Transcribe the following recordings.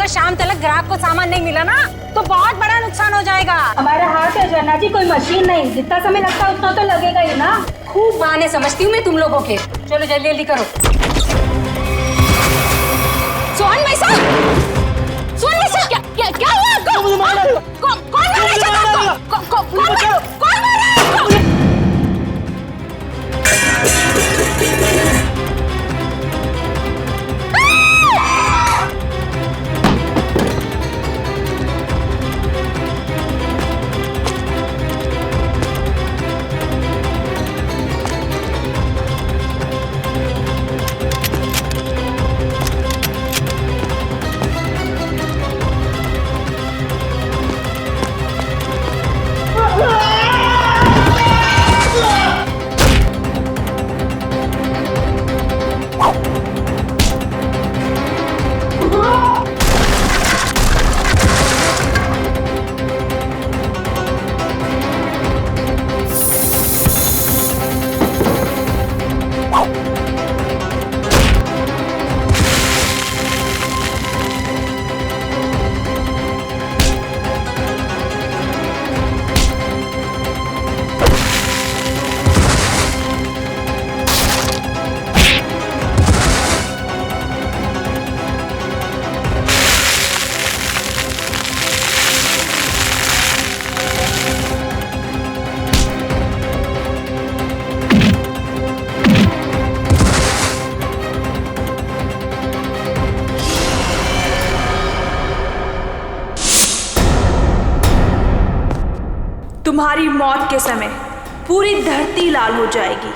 अगर शाम तक ग्राहक को सामान नहीं मिला ना तो बहुत बड़ा नुकसान हो जाएगा। हमारा हाथ है झरना जी, कोई मशीन नहीं, जितना समय लगता है उतना तो लगेगा ही ना। खूब बहाने समझती हूँ मैं तुम लोगों के। चलो जल्दी जल्दी करो। सोहन भाई साहब, सोहन भाई साहब, क्या हुआ आपको? कौन मार रहा है? कौन मार रहा है? तुम्हारी मौत के समय पूरी धरती लाल हो जाएगी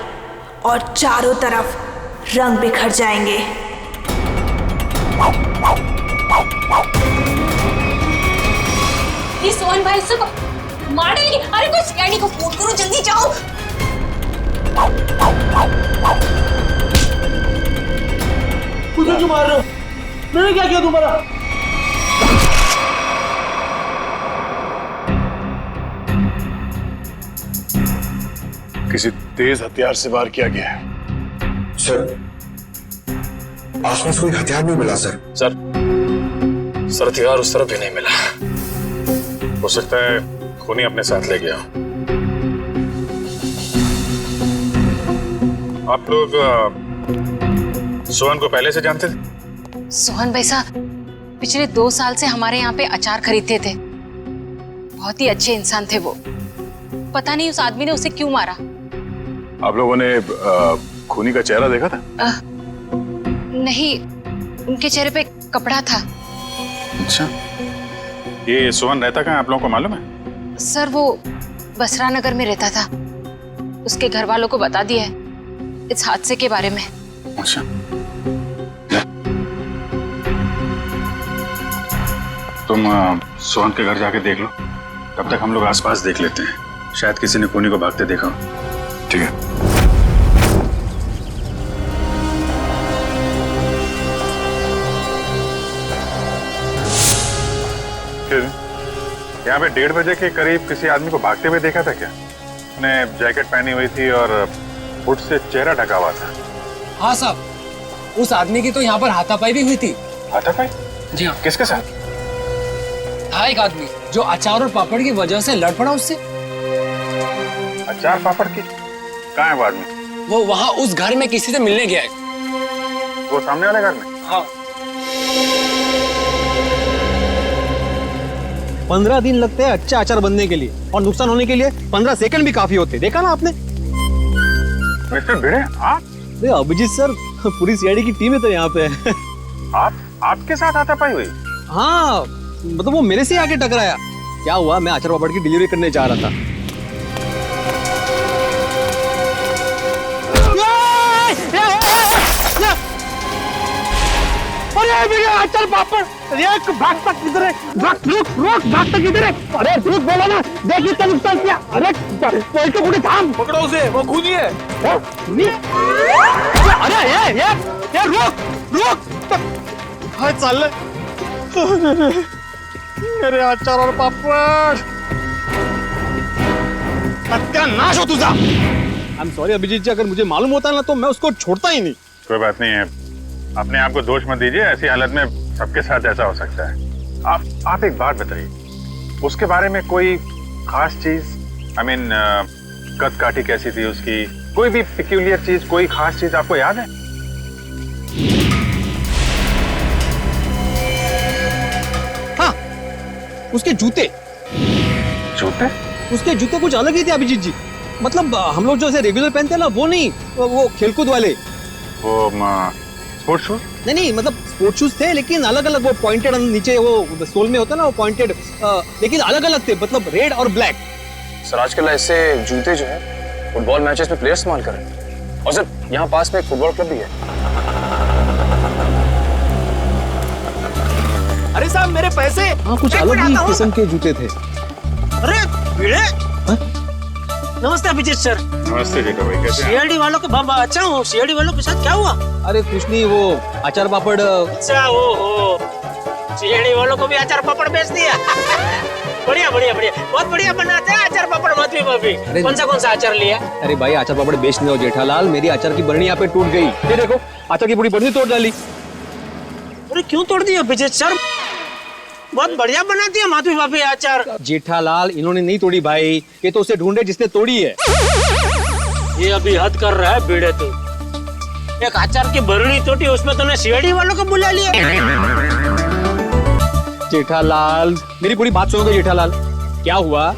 और चारों तरफ रंग बिखर जाएंगे। ये सोहन भाई उसको मार डालेंगे। अरे कोई सीआईडी को फोन करो, जल्दी जाओ। मुझे क्यों मार रहे हो? मैंने क्या किया तुम्हारा? किसी तेज हथियार से वार किया गया है। सर, आसपास कोई हथियार नहीं मिला सर। सर हथियार उस तरफ भी नहीं मिला। हो सकता है खूनी अपने साथ ले गया। आप लोग सोहन को पहले से जानते थे? सोहन भाई साहब पिछले 2 साल से हमारे यहाँ पे अचार खरीदते थे। बहुत ही अच्छे इंसान थे वो। पता नहीं उस आदमी ने उसे क्यों मारा। आप लोगों ने खूनी का चेहरा देखा था? नहीं, उनके चेहरे पे कपड़ा था। अच्छा, ये सोहन रहता कहाँ आप लोगों को मालूम है? सर वो बसरा नगर में रहता था। उसके घर वालों को बता दिया है इस हादसे के बारे में। अच्छा, तुम सोहन के घर जाके देख लो। तब तक हम लोग आसपास देख लेते हैं, शायद किसी ने खूनी को भागते देखा हो। ठीक है। फिर यहाँ पे 1:30 बजे के करीब किसी आदमी को भागते हुए देखा था क्या? उसने जैकेट पहनी हुई थी और हुड से चेहरा ढका हुआ था। हाँ साहब, उस आदमी की तो यहाँ पर हाथापाई भी हुई थी। हाथापाई? जी हाँ। किसके साथ? था एक आदमी जो अचार और पापड़ की वजह से लड़ पड़ा उससे। अचार पापड़ की? कहाँ है वो आदमी? वो वहाँ उस घर में किसी से मिलने गया है। वो सामने वाले घर में? हाँ। 15 दिन लगते हैं अच्छा अचार बनने के लिए, और नुकसान होने के लिए 15 सेकंड भी काफी होते। देखा ना आपने? मिस्टर भिड़े, आप? अभिजीत सर, पूरी सीआईडी की टीम है तो यहाँ पे। आपके साथ हाथापाई हुई? हाँ, मतलब वो मेरे से आके टकराया। क्या हुआ, मैं अचार पापड़ की डिलीवरी करने जा रहा था। अरे मेरे अचार पापड़, भागता किधर है? भागता किधर है? अरे रुक, बोला ना, देखिए क्या नुकसान किया। अरे कोई तो कुछ थाम, पकड़ो उसे, वो खूनी है। अरे ये रुक। हाय चल मेरे अचार और पापड़, सत्यानाश हो तुझा। आई एम सॉरी अभिजीत जी, अगर मुझे मालूम होता ना तो मैं उसको छोड़ता ही नहीं। कोई बात नहीं है, अपने आप को दोष मत दीजिए। ऐसी हालत में सबके साथ ऐसा हो सकता है। आप एक बात बताइए, उसके बारे में कोई खास चीज, आई मीन कद काठी कैसी थी उसकी, कोई भी पिक्यूलियर चीज, कोई खास चीज आपको याद है? हाँ, उसके जूते उसके जूते कुछ अलग ही थे अभिजीत जी। मतलब हम लोग जो ऐसे रेगुलर पहनते हैं ना, वो नहीं, वो खेलकूद वाले, वो स्पोर्ट्स शूज? नहीं, मतलब स्पोर्ट्स शूज थे लेकिन अलग अलग, वो पॉइंटेड नीचे वो सोल में होता है ना, वो पॉइंटेड, लेकिन अलग अलग थे, मतलब रेड और ब्लैक। सर आजकल ऐसे जूते जो है फुटबॉल मैचेस में प्लेयर्स इस्तेमाल कर रहे हैं। और सर यहाँ पास में एक फुटबॉल क्लब भी है। अरे साहब मेरे पैसे। हाँ, कुछ अलग ही किस्म के जूते थे। अरे भिड़े। नमस्ते अभिजीत सर। नमस्ते जेठा भाई, कैसे हैं? सीआईडी वालों के बाबा, अच्छा हूँ। सीआईडी वालों के साथ क्या हुआ? अरे कुछ नहीं, वो अचार पापड़। अच्छा वो सीआईडी वालों को भी अचार पापड़ बेच दिया। बढ़िया बढ़िया बढ़िया, बहुत बढ़िया बनाते हैं अचार पापड़ माधवी भाभी। कौन सा अचार लिया? अरे भाई, अचार पापड़ बेचने हो जेठालाल, मेरी अचार की बरनी यहाँ पे टूट गई। ये देखो, अचार की पूरी बरनी तोड़ डाली। अरे क्यों तोड़ दिया अभिजीत सर? बहुत बढ़िया बना दिया माधवी भाभी अचार। जेठालाल, इन्होंने नहीं तोड़ी भाई, ये तो उसे ढूंढे जिसने तोड़ी है। ये अभी हद कर रहा है बीड़े तू। एक अचार की बरनी टूटी, उसमें तूने सीआईडी वालों को बुला लिया। जेठालाल, मेरी पूरी बात सुनो तो जेठालाल, क्या हुआ?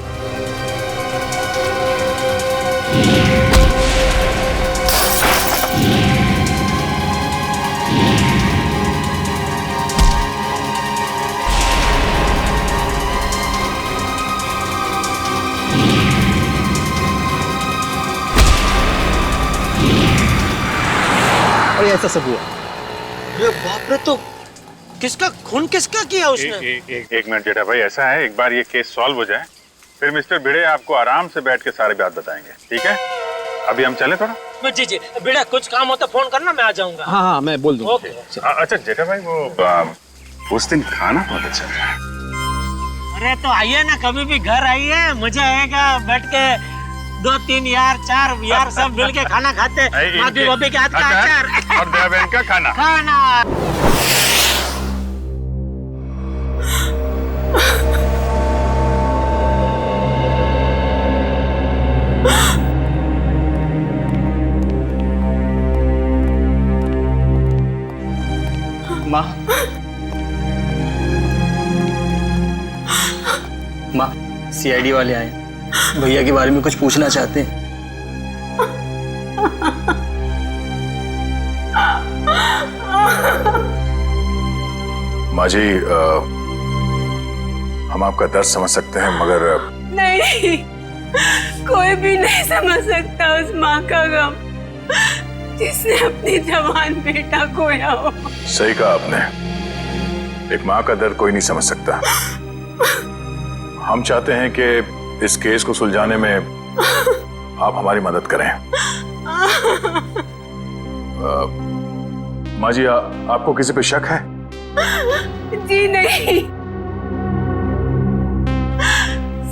और ऐसा सब हुआ। अरे बाप रे, तो किसका खून किसका किया उसने? एक मिनट जेठा भाई, ऐसा है, एक बार ये केस सॉल्व हो जाए, फिर मिस्टर भिड़े आपको आराम से बैठ के सारी बात बताएंगे, ठीक है? अभी हम चले थोड़ा। जी बेटा, कुछ काम हो तो फोन करना, मैं आ जाऊंगा। हाँ, मैं बोल दूंगा। ओके। अच्छा जेठा भाई, वो उस दिन खाना बहुत अच्छा था। अरे तो आइए ना, कभी भी घर आइए, मजा आएगा। बैठ के 2 3 यार 4 यार सब मिल के खाना खाते। माधवी भाभी के हाथ का अचार और दया बहन का खाना। माँ, सीआईडी वाले आए, भैया के बारे में कुछ पूछना चाहते हैं। माँ जी, हम आपका दर्द समझ सकते हैं, मगर नहीं, कोई भी नहीं समझ सकता उस माँ का गम जिसने अपनी जवान बेटा खोया हो। सही कहा आपने, एक माँ का दर्द कोई नहीं समझ सकता। हम चाहते हैं कि इस केस को सुलझाने में आप हमारी मदद करें। माँ जी, आपको किसी पे शक है? जी नहीं,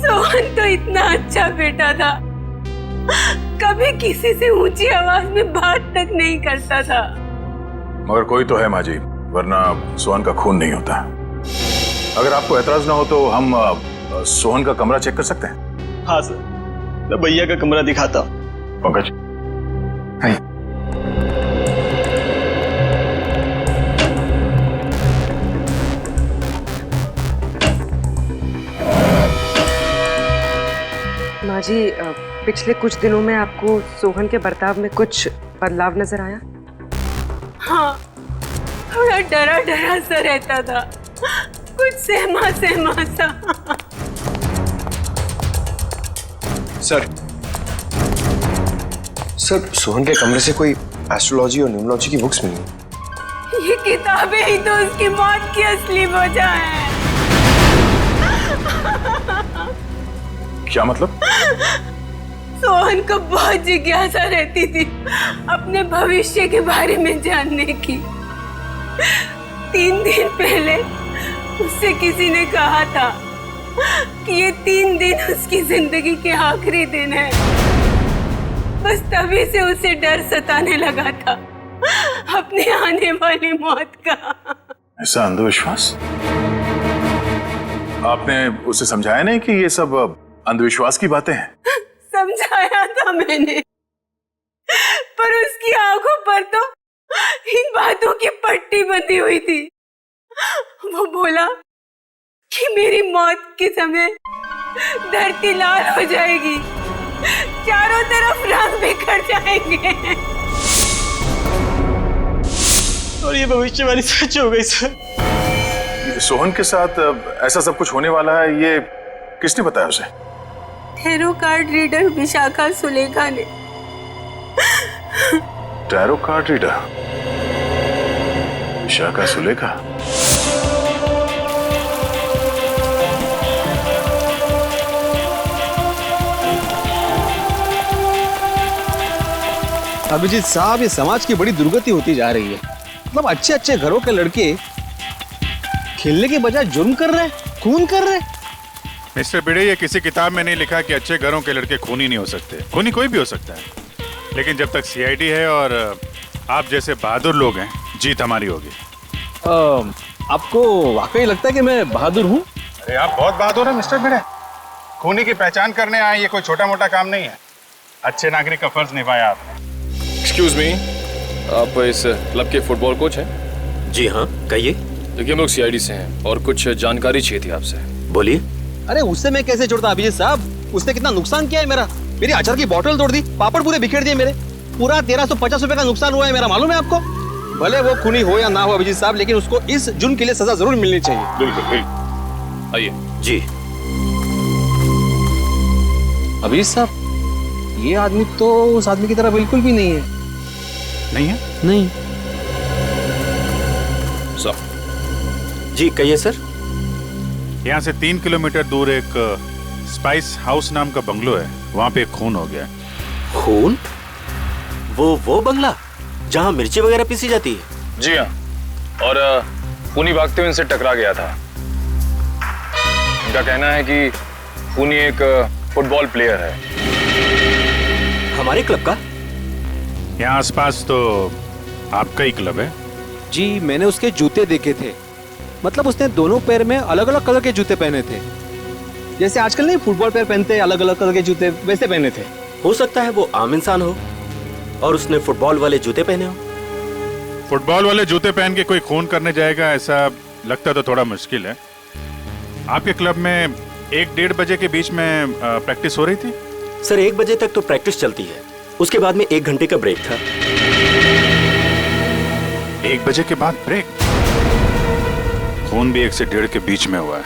सोहन तो इतना अच्छा बेटा था, कभी किसी से ऊंची आवाज में बात तक नहीं करता था। मगर कोई तो है माँ जी, वरना सोहन का खून नहीं होता। अगर आपको एतराज ना हो तो हम सोहन का कमरा चेक कर सकते हैं? हाँ सर, मैं भैया का कमरा दिखाता हूँ। पंकज, माँ जी, पिछले कुछ दिनों में आपको सोहन के बर्ताव में कुछ बदलाव नजर आया? हाँ, थोड़ा डरा डरा सा रहता था, कुछ सहमा सहमा सा। सर, सोहन के कमरे से कोई एस्ट्रोलॉजी और न्यूमरोलॉजी की बुक्स मिली। ये किताबें ही तो उसकी मौत की असली वजह है। क्या मतलब? सोहन को बहुत जिज्ञासा रहती थी अपने भविष्य के बारे में जानने की। 3 दिन पहले उससे किसी ने कहा था कि ये 3 दिन उसकी जिंदगी के आखिरी दिन है। बस तभी से उसे डर सताने लगा था अपनी आने वाली मौत का। ऐसा अंधविश्वास? आपने उसे समझाया नहीं कि ये सब अंधविश्वास की बातें हैं? समझाया था मैंने, पर उसकी आंखों पर तो इन बातों की पट्टी बंधी हुई थी। वो बोला कि मेरी मौत के समय धरती लाल हो जाएगी, चारों तरफ रंग बिखर जाएंगे। और ये भविष्यवाणी सच हो गई सर। सोहन के साथ ऐसा सब कुछ होने वाला है, ये किसने बताया उसे? Tarot card reader Vishakha Sulekha ने। Tarot card reader Vishakha Sulekha? Abhijeet साहब, ये समाज की बड़ी दुर्गति होती जा रही है। मतलब अच्छे अच्छे घरों के लड़के खेलने के बजाय जुर्म कर रहे हैं, खून कर रहे हैं। मिस्टर भिड़े, ये किसी किताब में नहीं लिखा कि अच्छे घरों के लड़के खूनी नहीं हो सकते। खूनी कोई भी हो सकता है, लेकिन जब तक सीआईडी है और आप जैसे बहादुर लोग हैं, जीत हमारी होगी। आपको वाकई लगता है कि मैं बहादुर हूँ? अरे आप बहुत बहादुर हैं मिस्टर भिड़े। खूनी की पहचान करने आए, ये कोई छोटा मोटा काम नहीं है। अच्छे नागरिक का फर्ज निभाया आपने। एक्सक्यूज मी, आप इस क्लब के फुटबॉल कोच हैं? जी हाँ, कहिए। देखिए, हम लोग सीआईडी से हैं और कुछ जानकारी चाहिए थी आपसे। बोलिए। अरे उससे मैं कैसे छोड़ता अभिजीत साहब? उसने कितना नुकसान किया है मेरा। मेरी अचार की बोतल तोड़ दी, पापड़ पूरे बिखेर दिए मेरे। पूरा 1350 रुपए का नुकसान हुआ है मेरा, मालूम है आपको? भले वो खूनी हो या ना हो अभिजीत साहब, लेकिन उसको इस जुर्म के लिए सजा जरूर मिलनी चाहिए। बिल्कुल बिल्कुल। आइए। जी। अभिजीत साहब, ये आदमी तो उस आदमी की तरह बिल्कुल भी नहीं है। नहीं है? नहीं। जी कहिए सर। यहाँ से 3 किलोमीटर दूर एक स्पाइस हाउस नाम का बंगलो है, वहाँ पे एक खून हो गया। खून? वो बंगला जहाँ मिर्ची वगैरह पीसी जाती है? जी हाँ, और खूनी भागते हुए इनसे टकरा गया था। इनका कहना है कि खूनी एक फुटबॉल प्लेयर है। हमारे क्लब का? यहाँ आसपास तो आपका ही क्लब है। जी, मैंने उसके जूते देखे थे। मतलब उसने दोनों पैर में अलग अलग कलर के जूते पहने थे, जैसे आजकल नहीं फुटबॉल पैर पहनते अलग अलग कलर के जूते, वैसे पहने थे। हो सकता है वो आम इंसान हो और उसने फुटबॉल वाले जूते पहने हो। फुटबॉल वाले जूते पहन के कोई खून करने जाएगा, ऐसा लगता तो थोड़ा मुश्किल है। आपके क्लब में 1-1:30 बजे के बीच में प्रैक्टिस हो रही थी? सर 1 बजे तक तो प्रैक्टिस चलती है, उसके बाद में 1 घंटे का ब्रेक था। 1 बजे के बाद ब्रेक? खून भी 1 से 1:30 के बीच में हुआ है।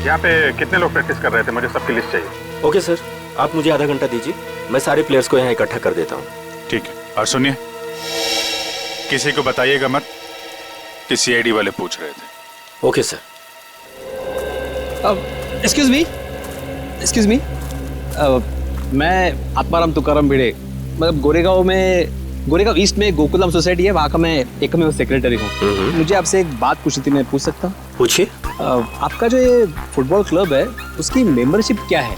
यहाँ पे कितने लोग प्रैक्टिस कर रहे थे? मुझे सबकी लिस्ट चाहिए। ओके सर, आप मुझे आधा घंटा दीजिए, मैं सारे प्लेयर्स को यहाँ इकट्ठा कर देता हूँ। ठीक है, और सुनिए, किसी को बताइएगा मत कि सीआईडी वाले पूछ रहे थे। Okay sir. एक्सक्यूज मी, मैं आत्माराम तुकाराम भिड़े, मतलब गोरेगांव ईस्ट में गोकुलम सोसाइटी है, वहाँ का मैं एकमेव सेक्रेटरी हूँ। मुझे आपसे एक बात पूछनी थी, मैं पूछ सकता हूँ? पूछिए। आपका जो ये फुटबॉल क्लब है, उसकी मेंबरशिप क्या है?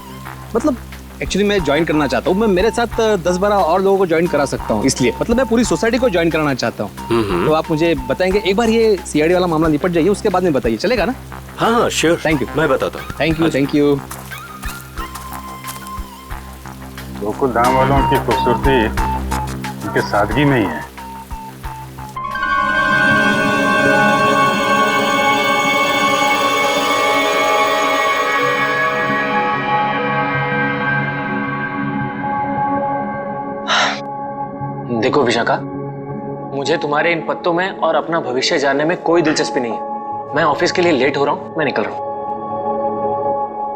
मतलब एक्चुअली मैं ज्वाइन करना चाहता हूँ। मैं मेरे साथ 10-12 और लोगों को ज्वाइन करा सकता हूँ, इसलिए मतलब मैं पूरी सोसाइटी को ज्वाइन कराना चाहता हूँ। तो आप मुझे बताएंगे? एक बार ये सीआईडी वाला मामला निपट जाइए, उसके बाद में बताइए, चलेगा ना? हाँ श्योर। Thank you. मैं बताता हूँ। Thank you. गोकुल धाम वालों की खूबसूरती उनके सादगी में ही है। देखो विशाखा, मुझे तुम्हारे इन पत्तों में और अपना भविष्य जानने में कोई दिलचस्पी नहीं है। मैं ऑफिस के लिए लेट हो रहा हूँ, मैं निकल रहा हूँ।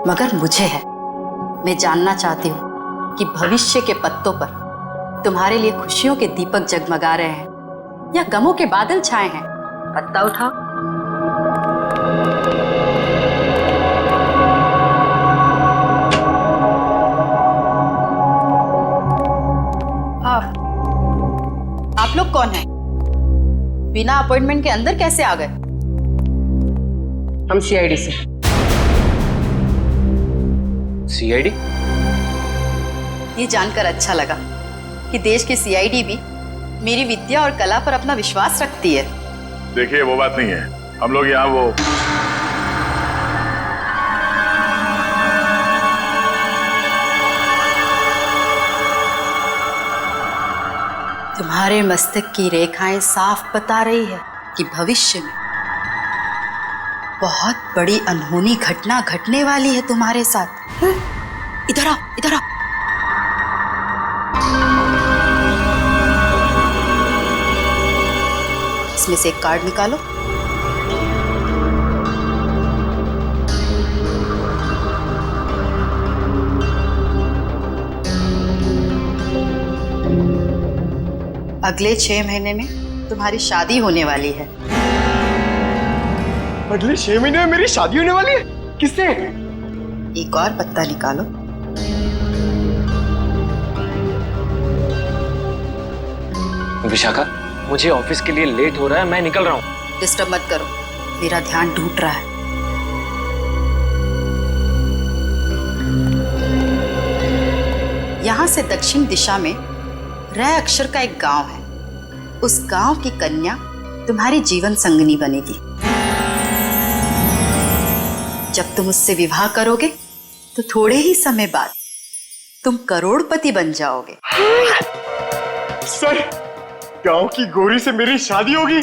मगर मुझे है। मैं जानना चाहती हूँ कि भविष्य के पत्तों पर तुम्हारे लिए खुशियों के दीपक जगमगा रहे हैं या गमों के बादल छाए हैं। पत्ता उठाओ। आप लोग कौन हैं? बिना अपॉइंटमेंट के अंदर कैसे आ गए? हम सीआईडी से। सीआईडी? ये जानकर अच्छा लगा कि देश की सीआईडी भी मेरी विद्या और कला पर अपना विश्वास रखती है। देखिए वो बात नहीं है, हम लोग यहाँ वो तुम्हारे मस्तक की रेखाएं साफ बता रही है कि भविष्य में बहुत बड़ी अनहोनी घटना घटने वाली है तुम्हारे साथ। इधर आओ, इधर आओ। इसमें से एक कार्ड निकालो। अगले 6 महीने में तुम्हारी शादी होने वाली है। अगले 6 महीने में मेरी शादी होने वाली है? किससे? एक और पत्ता निकालो। विशाखा, मुझे ऑफिस के लिए लेट हो रहा है, मैं निकल रहा हूँ। डिस्टर्ब मत करो, मेरा ध्यान टूट रहा है। यहाँ से दक्षिण दिशा में रै अक्षर का एक गांव है। उस गांव की कन्या तुम्हारी जीवन संगनी बनेगी। जब तुम उससे विवाह करोगे तो थोड़े ही समय बाद तुम करोड़पति बन जाओगे। सर, गांव की गोरी से मेरी शादी होगी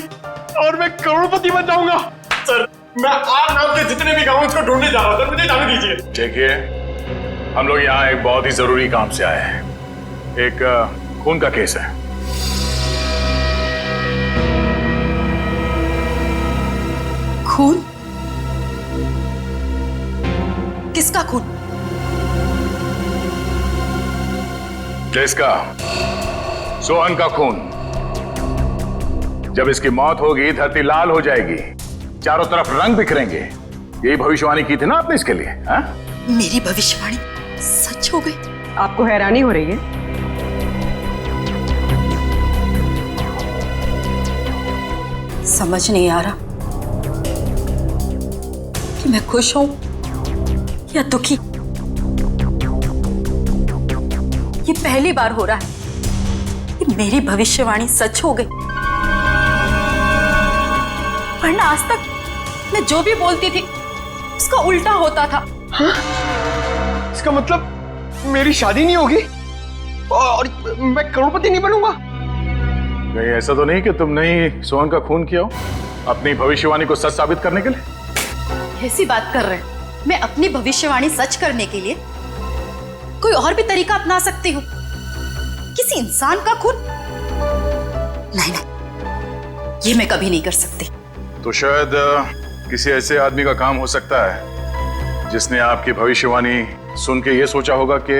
और मैं करोड़पति बन जाऊंगा। सर, मैं आप नाम के जितने भी गांव हैं उसको ढूंढने जा रहा हूं, सर मुझे जाने दीजिए। देखिए, हम लोग यहाँ एक बहुत ही जरूरी काम से आए हैं। एक खून का केस है। खून? किसका खून? जिसका सोहन का खून। जब इसकी मौत होगी धरती लाल हो जाएगी, चारों तरफ रंग बिखरेंगे। यही भविष्यवाणी की थी ना आपने इसके लिए? हा? मेरी भविष्यवाणी सच हो गई? आपको हैरानी हो रही है? समझ नहीं आ रहा कि मैं खुश हूं या दुखी। ये पहली बार हो रहा है कि मेरी भविष्यवाणी सच हो गई, वरना आज तक मैं जो भी बोलती थी उसका उल्टा होता था। हाँ? इसका मतलब मेरी शादी नहीं होगी और मैं करोड़पति नहीं बनूंगा? नहीं, ऐसा तो नहीं कि तुमने ही सोहन का खून किया हो अपनी भविष्यवाणी को सच साबित करने के लिए? ऐसी बात कर रहे हैं। मैं अपनी भविष्यवाणी सच करने के लिए कोई और भी तरीका अपना सकती हूँ। किसी इंसान का खून? नहीं नहीं, ये मैं कभी नहीं कर सकती। तो शायद किसी ऐसे आदमी का काम हो सकता है जिसने आपकी भविष्यवाणी सुन के ये सोचा होगा कि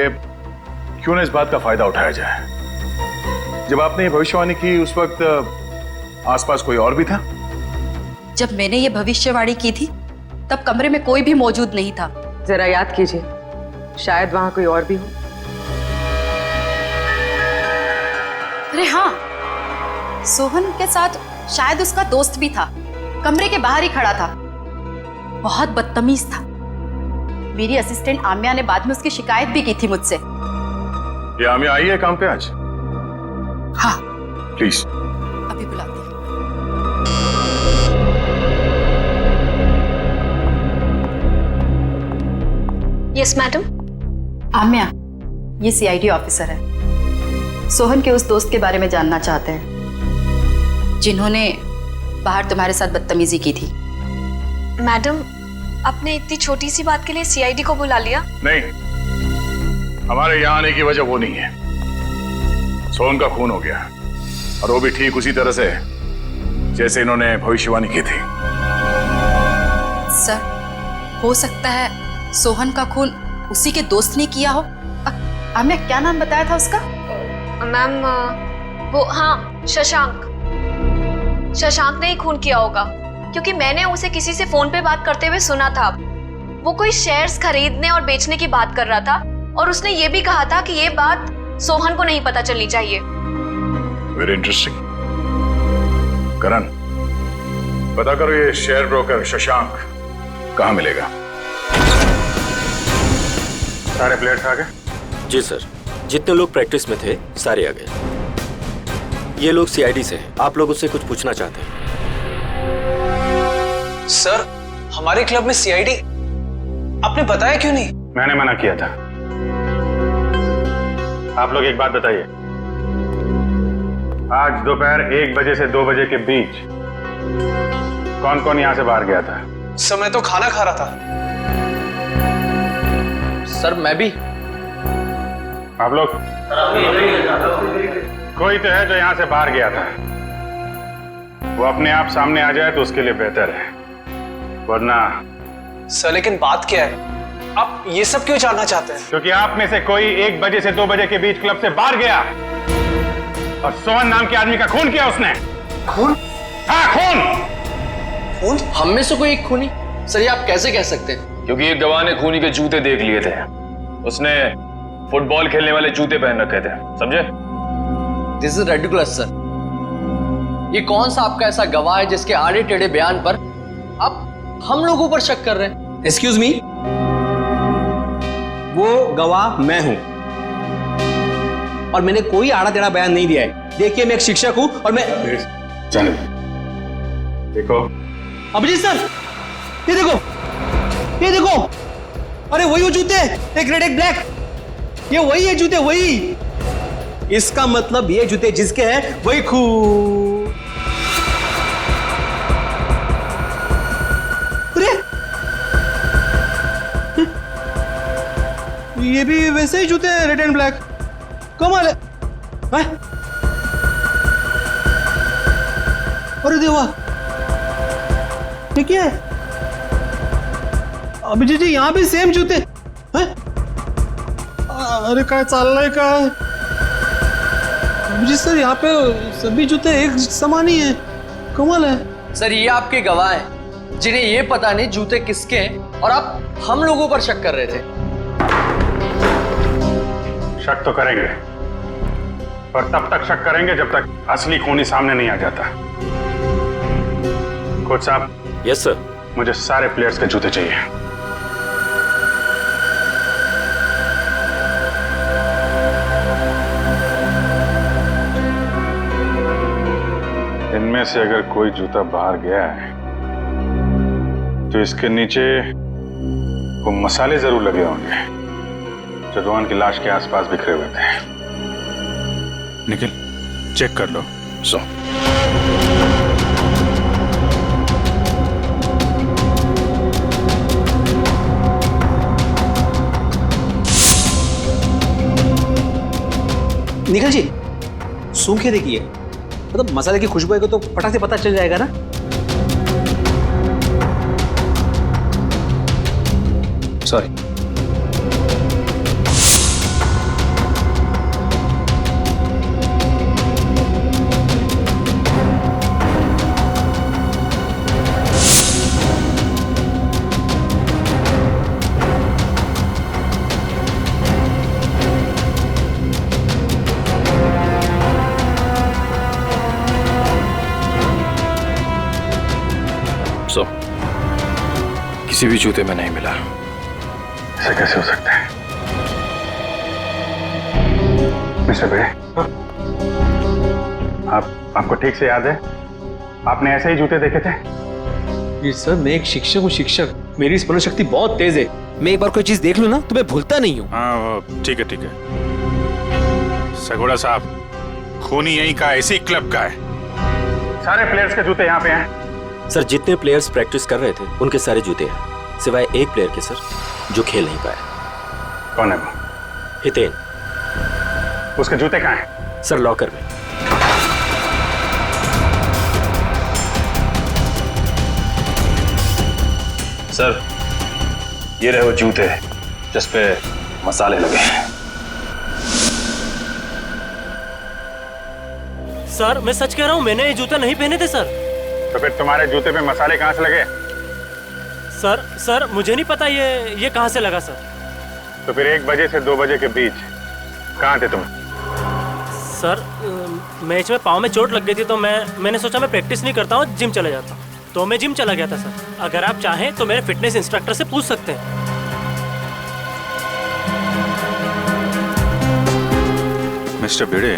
क्यों ना इस बात का फायदा उठाया जाए। जब आपने ये भविष्यवाणी की उस वक्त आसपास कोई और भी था? जब मैंने ये भविष्यवाणी की थी तब कमरे में कोई भी मौजूद नहीं था। जरा याद कीजिए, शायद वहां कोई और भी हो। अरे हाँ, सोहन के साथ शायद उसका दोस्त भी था, कमरे के बाहर ही खड़ा था। बहुत बदतमीज था। मेरी असिस्टेंट आम्या ने बाद में उसकी शिकायत भी की थी मुझसे। ये आम्या आई है काम पे आज? हाँ, प्लीज अभी बुलाती हूँ। Yes madam. आम्या, ये सीआईडी ऑफिसर है। सोहन के उस दोस्त के बारे में जानना चाहते हैं जिन्होंने बाहर तुम्हारे साथ बदतमीजी की थी। मैडम, आपने इतनी छोटी सी बात के लिए सीआईडी को बुला लिया? नहीं, हमारे यहाँ आने की वजह वो नहीं है। सोहन का खून हो गया और वो भी ठीक उसी तरह से जैसे इन्होंने भविष्यवाणी की थी। सर, हो सकता है सोहन का खून उसी के दोस्त ने किया हो। आम्या, क्या नाम बताया था उसका? मैम, वो हाँ, शशांक। शशांक ने ही खून किया होगा, क्योंकि मैंने उसे किसी से फोन पे बात करते हुए सुना था। वो कोई शेयर्स खरीदने और बेचने की बात कर रहा था और उसने ये भी कहा था कि ये बात सोहन को नहीं पता चलनी चाहिए। Very interesting. करण, पता करो ये शेयर ब्रोकर शशांक कहाँ मिलेगा। सारे प्लेयर्स आ गए? जी सर, जितने लोग प्रैक्टिस में थे सारे आ गए। ये लोग सीआईडी से हैं। आप लोग उससे कुछ पूछना चाहते हैं? सर, हमारे क्लब में सीआईडी, आपने बताया क्यों नहीं? मैंने मना किया था। आप लोग एक बात बताइए, आज दोपहर 1 बजे से 2 बजे के बीच कौन कौन यहां से बाहर गया था? सर, मैं तो खाना खा रहा था। सर मैं भी। आप लोग? कोई तो है जो यहां से बाहर गया था, वो अपने आप सामने आ जाए तो उसके लिए बेहतर है, वरना। सर लेकिन बात क्या है, आप ये सब क्यों जानना चाहते हैं? क्योंकि आप में से कोई 1 बजे से 2 बजे के बीच क्लब से बाहर गया और सोहन नाम के आदमी का खून किया उसने। खून? हाँ, खून। खून? हम में से कोई एक खूनी? सर ये आप कैसे कह सकते हैं? क्योंकि एक गवाह ने खूनी के जूते देख लिए थे, उसने फुटबॉल खेलने वाले जूते पहन रखे थे, समझे? This is ridiculous sir. ये कौन सा आपका ऐसा गवाह है जिसके आड़े टेढ़े बयान पर आप हम लोगों पर शक कर रहे हैं? एक्सक्यूज मी, वो गवाह मैं हूं और मैंने कोई आड़ा टेढ़ा बयान नहीं दिया है। देखिए मैं एक शिक्षक हूं और मैं। चलो देखो अभिजीत सर, ये देखो, ये देखो, अरे वही वो जूते, एक रेड एक ब्लैक, ये वही है जूते, वही। इसका मतलब ये जूते जिसके हैं वही खून। अरे ये भी वैसे ही जूते हैं, रेड एंड ब्लैक। कमाल है। अरे देवा, ये क्या है? अभिजीत जी यहाँ भी सेम जूते हैं? अरे काय चाललंय काय? अभिजीत सर यहाँ पे सभी जूते एक समान ही हैं, कमाल है। सर ये आपके गवाह हैं जिन्हें ये पता नहीं जूते किसके हैं और आप हम लोगों पर शक कर रहे थे। शक तो करेंगे, पर तब तक शक करेंगे जब तक असली खूनी सामने नहीं आ जाता। कोच साहब। Yes sir. मुझे सारे प्लेयर्स के जूते चाहिए। इनमें से अगर कोई जूता बाहर गया है तो इसके नीचे वो मसाले जरूर लगे होंगे जो रोहन की लाश के आसपास बिखरे हुए थे। निखिल, चेक कर लो। सो निखिल जी सूंघ के देखिए, मतलब मसाले की खुशबू आएगी तो फटाक से पता चल जाएगा ना। सॉरी। किसी भी जूते में नहीं मिला। ऐसा कैसे हो सकता है? मिस्टर बे, आपको ठीक से याद है आपने ऐसे ही जूते देखे थे? जी सर, मैं एक शिक्षक हूँ, शिक्षक। मेरी स्मरण शक्ति बहुत तेज है। मैं एक बार कोई चीज देख लूं ना तो मैं भूलता नहीं हूँ। हाँ ठीक है ठीक है। सगोड़ा साहब, खूनी यहीं का, इसी क्लब का है। सारे प्लेयर्स के जूते यहाँ पे हैं। सर जितने प्लेयर्स प्रैक्टिस कर रहे थे उनके सारे जूते हैं, सिवाय एक प्लेयर के सर जो खेल नहीं पाया। कौन है वो? हितेन। उसके जूते कहाँ हैं? सर लॉकर में। सर ये रहे वो जूते जिस पे मसाले लगे हैं। सर मैं सच कह रहा हूँ, मैंने ये जूते नहीं पहने थे सर। तो फिर तुम्हारे जूते पे मसाले कहाँ से लगे? सर मुझे नहीं पता ये कहाँ से लगा सर। तो फिर 1 बजे से 2 बजे के बीच कहाँ थे तुम? सर मैच में पाँव में चोट लग गई थी तो मैंने सोचा मैं प्रैक्टिस नहीं करता हूँ, जिम चला जाता, तो मैं जिम चला गया था सर। अगर आप चाहें तो मेरे फिटनेस इंस्ट्रक्टर से पूछ सकते हैं। मिस्टर भिड़े,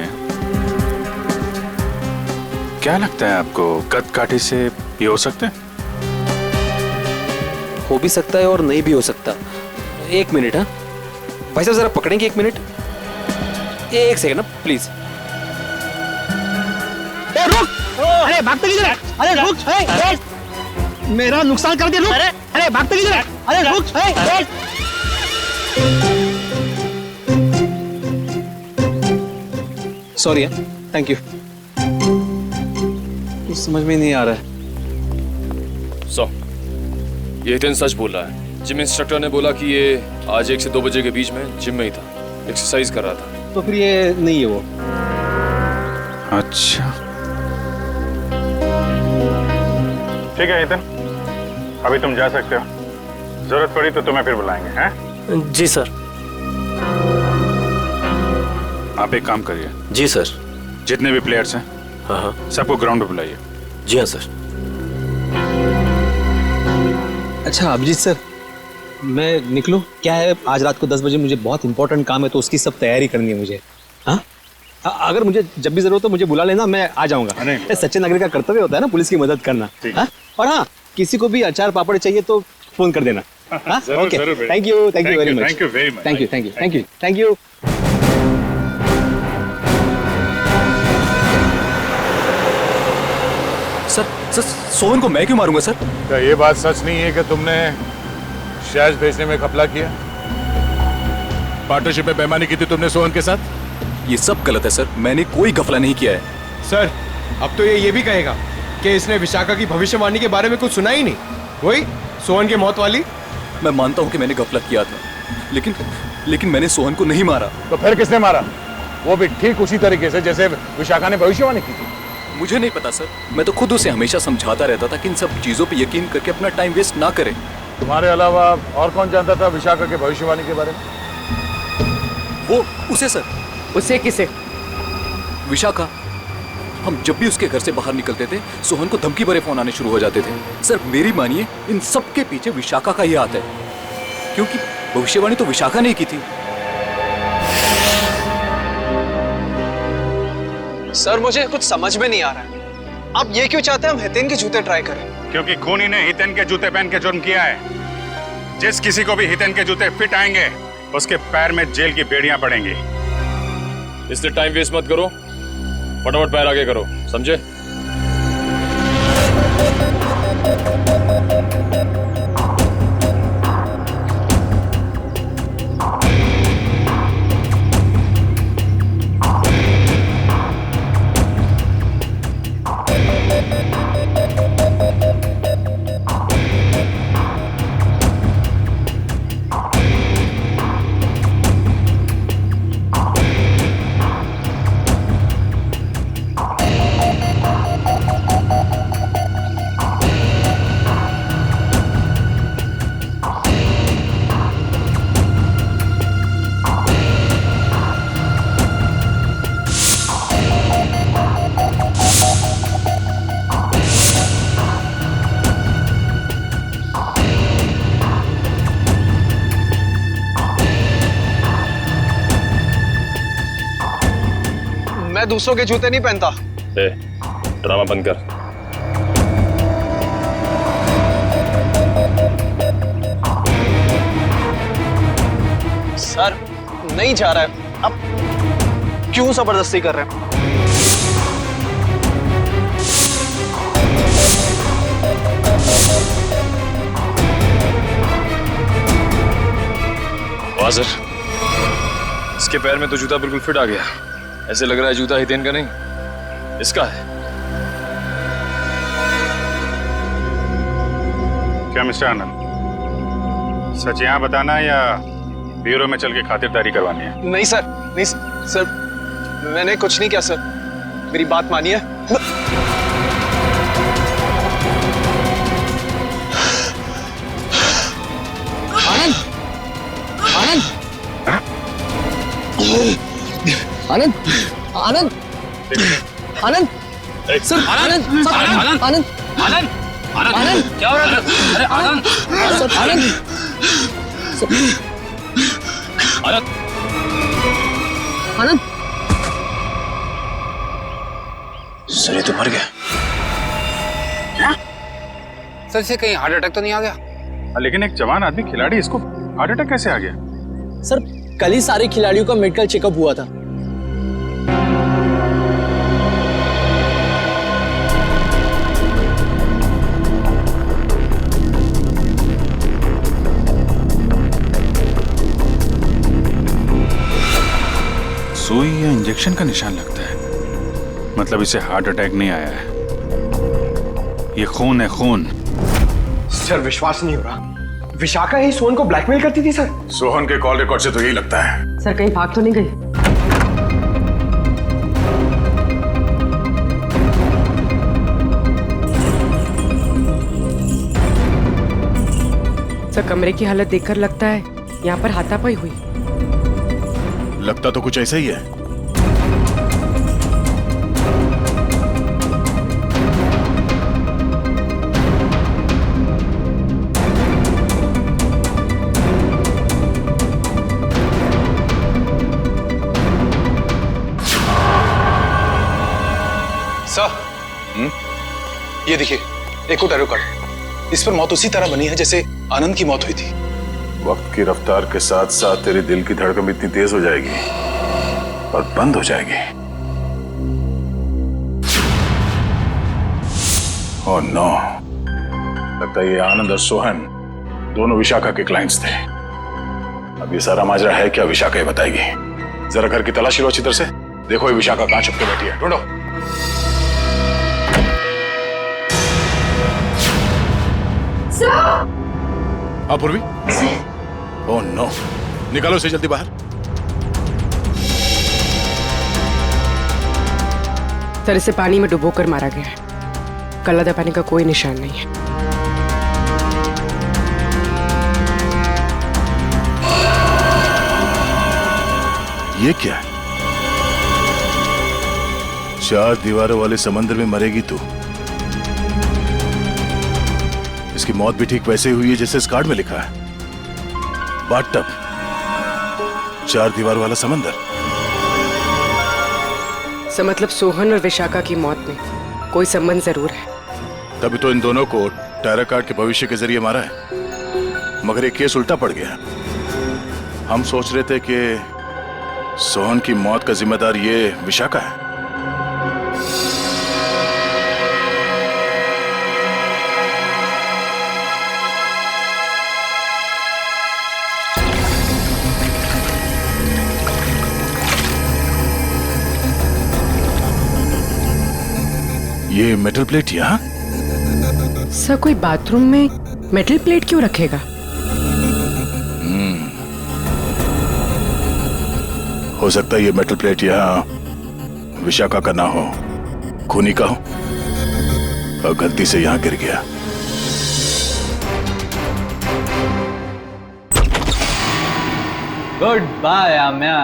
क्या लगता है आपको कद काठी से ये हो सकते हैं? हो भी सकता है और नहीं भी हो सकता। एक मिनट। हाँ भाई साहब जरा पकड़ेंगे, एक मिनट, एक सेकंड ना प्लीज। रुक, अरे भागते किधर? अरे रुक, मेरा नुकसान कर दिया, रुक। अरे भागते किधर? अरे रुक। Sorry, thank you. कुछ समझ में नहीं आ रहा है। ये हितेन सच बोल रहा है। जिम इंस्ट्रक्टर ने बोला कि ये आज 1 से 2 बजे के बीच में जिम में ही था, एक्सरसाइज कर रहा था। तो फिर ये नहीं है वो। अच्छा ठीक है हितेन, अभी तुम जा सकते हो। जरूरत पड़ी तो तुम्हें फिर बुलाएंगे। हैं? जी सर। आप एक काम करिए। जी सर। जितने भी प्लेयर्स हैं, हाँ, सबको ग्राउंड पे बुलाइए। जी हाँ सर। अच्छा अभिजीत सर, मैं निकलूं? क्या है, आज रात को 10 बजे मुझे बहुत इंपॉर्टेंट काम है, तो उसकी सब तैयारी करनी है मुझे। हाँ, अगर मुझे जब भी जरूरत हो मुझे बुला लेना, मैं आ जाऊंगा। सच्चे नागरिक का कर्तव्य होता है ना पुलिस की मदद करना। हाँ? और हाँ, किसी को भी अचार पापड़ चाहिए तो फोन कर देना। Okay, thank you very much. Thank you very much. Thank you. Sir Sohan को मैं क्यों मारूंगा सर? क्या ये बात सच नहीं है कि तुमने शहज भेजने में घपला किया? पार्टनरशिप में बेईमानी की थी तुमने सोहन के साथ? ये सब गलत है सर, मैंने कोई घपला नहीं किया है। सर अब तो ये भी कहेगा कि इसने विशाखा की भविष्यवाणी के बारे में कुछ सुना ही नहीं, वही सोहन की मौत वाली। मैं मानता हूँ कि मैंने घपला किया था, लेकिन मैंने सोहन को नहीं मारा। तो फिर किसने मारा? वो भी ठीक उसी तरीके से जैसे विशाखा ने भविष्यवाणी की थी। मुझे नहीं पता सर, मैं तो खुद उसे हमेशा समझाता रहता था कि इन सब चीजों पे यकीन करके अपना टाइम वेस्ट ना करे। तुम्हारे अलावा और कौन जानता था विशाखा के भविष्यवाणी के बारे में? वो उसे सर। उसे किसे? विशाखा। हम जब भी उसके घर से बाहर निकलते थे, सोहन को धमकी भरे फोन आने शुरू हो जाते थे। सर मेरी मानिए, इन सब के पीछे विशाखा का ही हाथ है, क्योंकि भविष्यवाणी तो विशाखा ने की थी। सर मुझे कुछ समझ में नहीं आ रहा है, आप ये क्यों चाहते हैं हम हितेन के जूते ट्राई करें? क्योंकि खूनी ने हितेन के जूते पहन के जुर्म किया है। जिस किसी को भी हितेन के जूते फिट आएंगे, उसके पैर में जेल की बेड़ियां पड़ेंगी। इसलिए टाइम वेस्ट मत करो, फटाफट पैर आगे करो, समझे? मैं दूसरों के जूते नहीं पहनता। ड्रामा बंद कर। सर नहीं जा रहा है, अब क्यों जबरदस्ती कर रहे हैं? वाज़र, इसके पैर में तो जूता बिल्कुल फिट आ गया। ऐसे लग रहा है जूता हितेन का नहीं, इसका है। क्या मिस्टर आनंद, सच यहाँ बताना या ब्यूरो में चल के खातिरदारी करवानी है? नहीं सर, नहीं सर, मैंने कुछ नहीं किया सर, मेरी बात मानिए। आनंद, आनंद, आनंद, आनंद, आनंद, सर, आनंद, आनंद, आनंद, आनंद, आनंद, क्या हो रहा है? अरे आनंद, सर, आनंद, आनंद, आनंद, सर ये तो मर गया। क्या? सर इसे कहीं हार्ट अटैक तो नहीं आ गया? लेकिन एक जवान आदमी खिलाड़ी, इसको हार्ट अटैक कैसे आ गया? सर कल ही सारे खिलाड़ियों का मेडिकल चेकअप हुआ था। सुई या इंजेक्शन का निशान लगता है, मतलब इसे हार्ट अटैक नहीं आया है, ये खून है, खून। सर विश्वास नहीं हो रहा, विशाखा ही सोहन को ब्लैकमेल करती थी सर। सोहन के कॉल रिकॉर्ड से तो यही लगता है। सर कहीं भाग तो नहीं गई? सर कमरे की हालत देखकर लगता है यहाँ पर हाथापाई हुई। लगता तो कुछ ऐसा ही है। सर, ये देखिए, एक और टैरो कार्ड। इस पर मौत उसी तरह बनी है जैसे आनंद की मौत हुई थी। वक्त की रफ्तार के साथ साथ तेरे दिल की धड़कन इतनी तेज हो जाएगी और बंद हो जाएगी। ओह नो, लगता है ये आनंद और सोहन दोनों विशाखा के क्लाइंट्स थे। अब ये सारा माजरा है क्या, विशाखा ही बताएगी। जरा घर की तलाशी लो अच्छी तरह से, देखो ये विशाखा कहां छुप के बैठी है, ढूंढो। पूर्वी। ओह नो, निकालो इसे जल्दी बाहर। सर इसे पानी में डुबोकर मारा गया है, गला दबाने का कोई निशान नहीं है। ये क्या है? 4 दीवारों वाले समंदर में मरेगी तू। इसकी मौत भी ठीक वैसे हुई है जैसे इस कार्ड में लिखा है, बाथटब, 4 दीवार वाला समंदर। सर मतलब सोहन और विशाखा की मौत में कोई संबंध जरूर है। तभी तो इन दोनों को टैरो कार्ड के भविष्य के जरिए मारा है, मगर ये केस उल्टा पड़ गया। हम सोच रहे थे कि सोहन की मौत का जिम्मेदार ये विशाखा है। ये मेटल प्लेट यहाँ? सर कोई बाथरूम में मेटल प्लेट क्यों रखेगा? हो सकता है ये मेटल प्लेट यहाँ विशाखा का ना हो, खूनी का हो और गलती से यहाँ गिर गया। गुड बाय आम्या।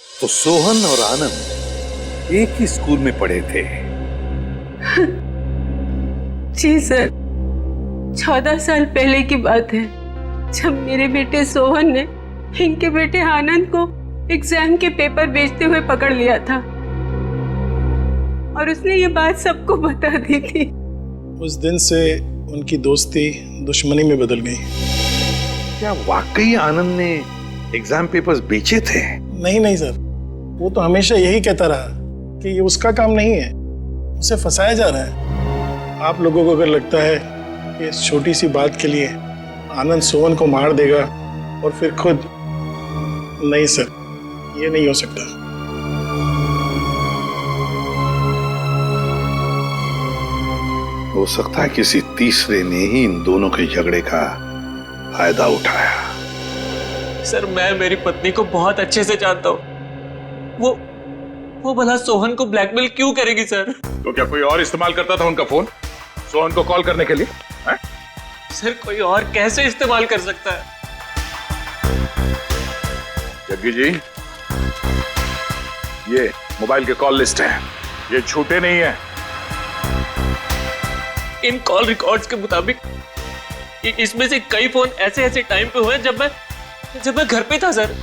तो सोहन और आनंद एक ही स्कूल में पढ़े थे? जी सर, 14 साल पहले की बात है, जब मेरे बेटे सोहन ने इनके बेटे आनंद को एग्जाम के पेपर बेचते हुए पकड़ लिया था और उसने ये बात सबको बता दी थी। उस दिन से उनकी दोस्ती दुश्मनी में बदल गई। क्या वाकई आनंद ने एग्जाम पेपर्स बेचे थे? नहीं सर, वो तो हमेशा यही कहता रहा कि ये उसका काम नहीं है, उसे फंसाया जा रहा है। आप लोगों को अगर लगता है कि इस छोटी सी बात के लिए आनंद सोहन को मार देगा और फिर खुद, नहीं सर, ये नहीं हो सकता। हो सकता है किसी तीसरे ने ही इन दोनों के झगड़े का फायदा उठाया। सर मैं मेरी पत्नी को बहुत अच्छे से जानता हूँ, वो भला सोहन को ब्लैकमेल क्यों करेगी सर? तो क्या कोई और इस्तेमाल करता था उनका फोन? सोहन को कॉल करने के लिए? है? सर कोई और कैसे इस्तेमाल कर सकता है? जग्गी जी, ये मोबाइल के कॉल लिस्ट है, ये झूठे नहीं है। इन कॉल रिकॉर्ड्स के मुताबिक इसमें से कई फोन ऐसे ऐसे टाइम पे हुए जब मैं घर पे था सर।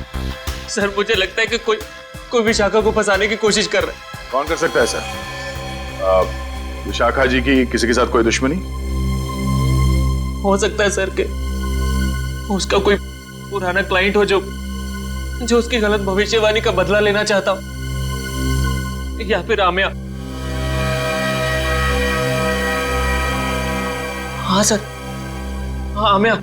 सर मुझे लगता है कि कोई विशाखा को फंसाने की कोशिश कर रहा है। कौन कर सकता है सर? विशाखा जी की किसी के साथ कोई दुश्मनी? हो सकता है सर कि उसका कोई पुराना क्लाइंट हो जो उसकी गलत भविष्यवाणी का बदला लेना चाहता हो, या फिर आमिया। हाँ सर, हाँ आमिया।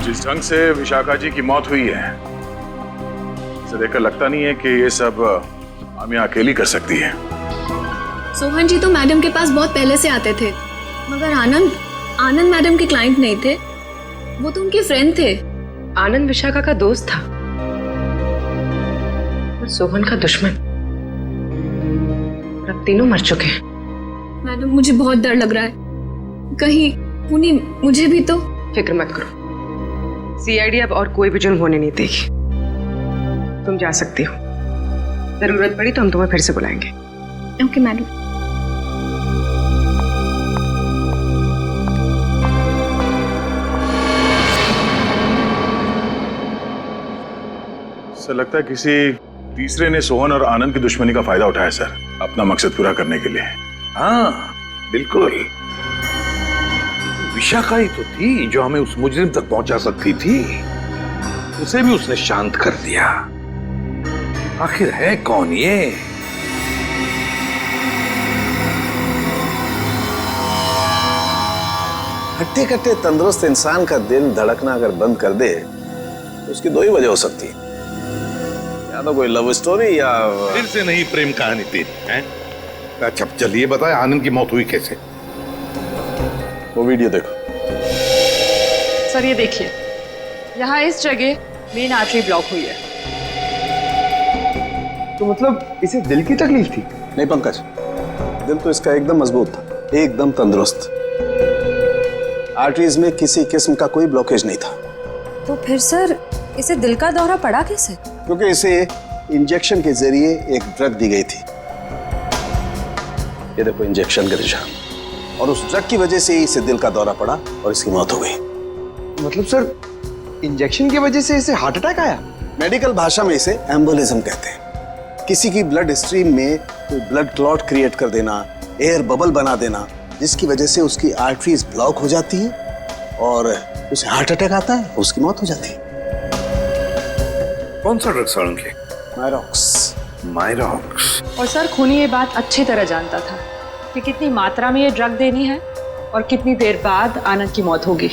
जिस ढंग से विशाखा जी की मौत हुई है, इसे देखकर लगता नहीं है कि ये सब आमिया अकेली कर सकती है। सोहन जी तो मैडम के पास बहुत पहले से आते थे, मगर आनंद मैडम के क्लाइंट नहीं थे, वो तो उनके फ्रेंड थे। आनंद विशाखा का दोस्त था और सोहन का दुश्मन। अब तीनों मर चुके हैं। मैडम मुझे बहुत डर लग रहा है, कहीं पुनी मुझे भी तो। फिक्र मत करो, सीआईडी अब और कोई भी जुर्म होने नहीं देगी। तुम जा सकती हो, जरूरत पड़ी तो हम तुम्हें फिर से बुलाएंगे। Okay madam. सर लगता है किसी तीसरे ने सोहन और आनंद की दुश्मनी का फायदा उठाया सर, अपना मकसद पूरा करने के लिए। हाँ बिल्कुल, विशाखा ही तो थी जो हमें उस मुजरिम तक पहुंचा सकती थी, उसे भी उसने शांत कर दिया। आखिर है कौन ये? हट्टे कट्टे तंदुरुस्त इंसान का दिल धड़कना अगर बंद कर दे तो उसकी दो ही वजह हो सकती है, या तो कोई लव स्टोरी या फिर से नहीं प्रेम कहानी तेरी है। अच्छा चलिए बताए, आनंद की मौत हुई कैसे? वो वीडियो देखो। सर ये देखिए, यहाँ इस जगह मेन आर्टरी ब्लॉक हुई है। तो मतलब इसे दिल की तकलीफ थी? नहीं पंकज, दिल तो इसका एकदम मजबूत था, एकदम तंदुरुस्त। आर्टरीज में किसी किस्म का कोई ब्लॉकेज नहीं था। तो फिर सर इसे दिल का दौरा पड़ा कैसे? क्योंकि इसे इंजेक्शन के जरिए एक ड्रग दी गई थी। ये देखो इंजेक्शन का निशान, और उस ड्रग की वजह से ही इसे दिल का दौरा पड़ा और इसकी मौत हो गई। मतलब सर इंजेक्शन की वजह से इसे हार्ट अटैक आया? मेडिकल भाषा में इसे एम्बोलिज्म कहते हैं। किसी की ब्लड स्ट्रीम में कोई ब्लड क्लॉट क्रिएट कर देना, एयर बबल बना देना, जिसकी वजह से उसकी आर्टरीज ब्लॉक हो जाती हैं और उसे हार्ट अटैक आता है, उसकी मौत हो जाती है। कौन सा ड्रग सर उनके? मायरॉक्स। मायरॉक्स। और सर खूनी ये बात अच्छी तरह जानता था कि कितनी मात्रा में ये ड्रग देनी है और कितनी देर बाद आनंद की मौत होगी।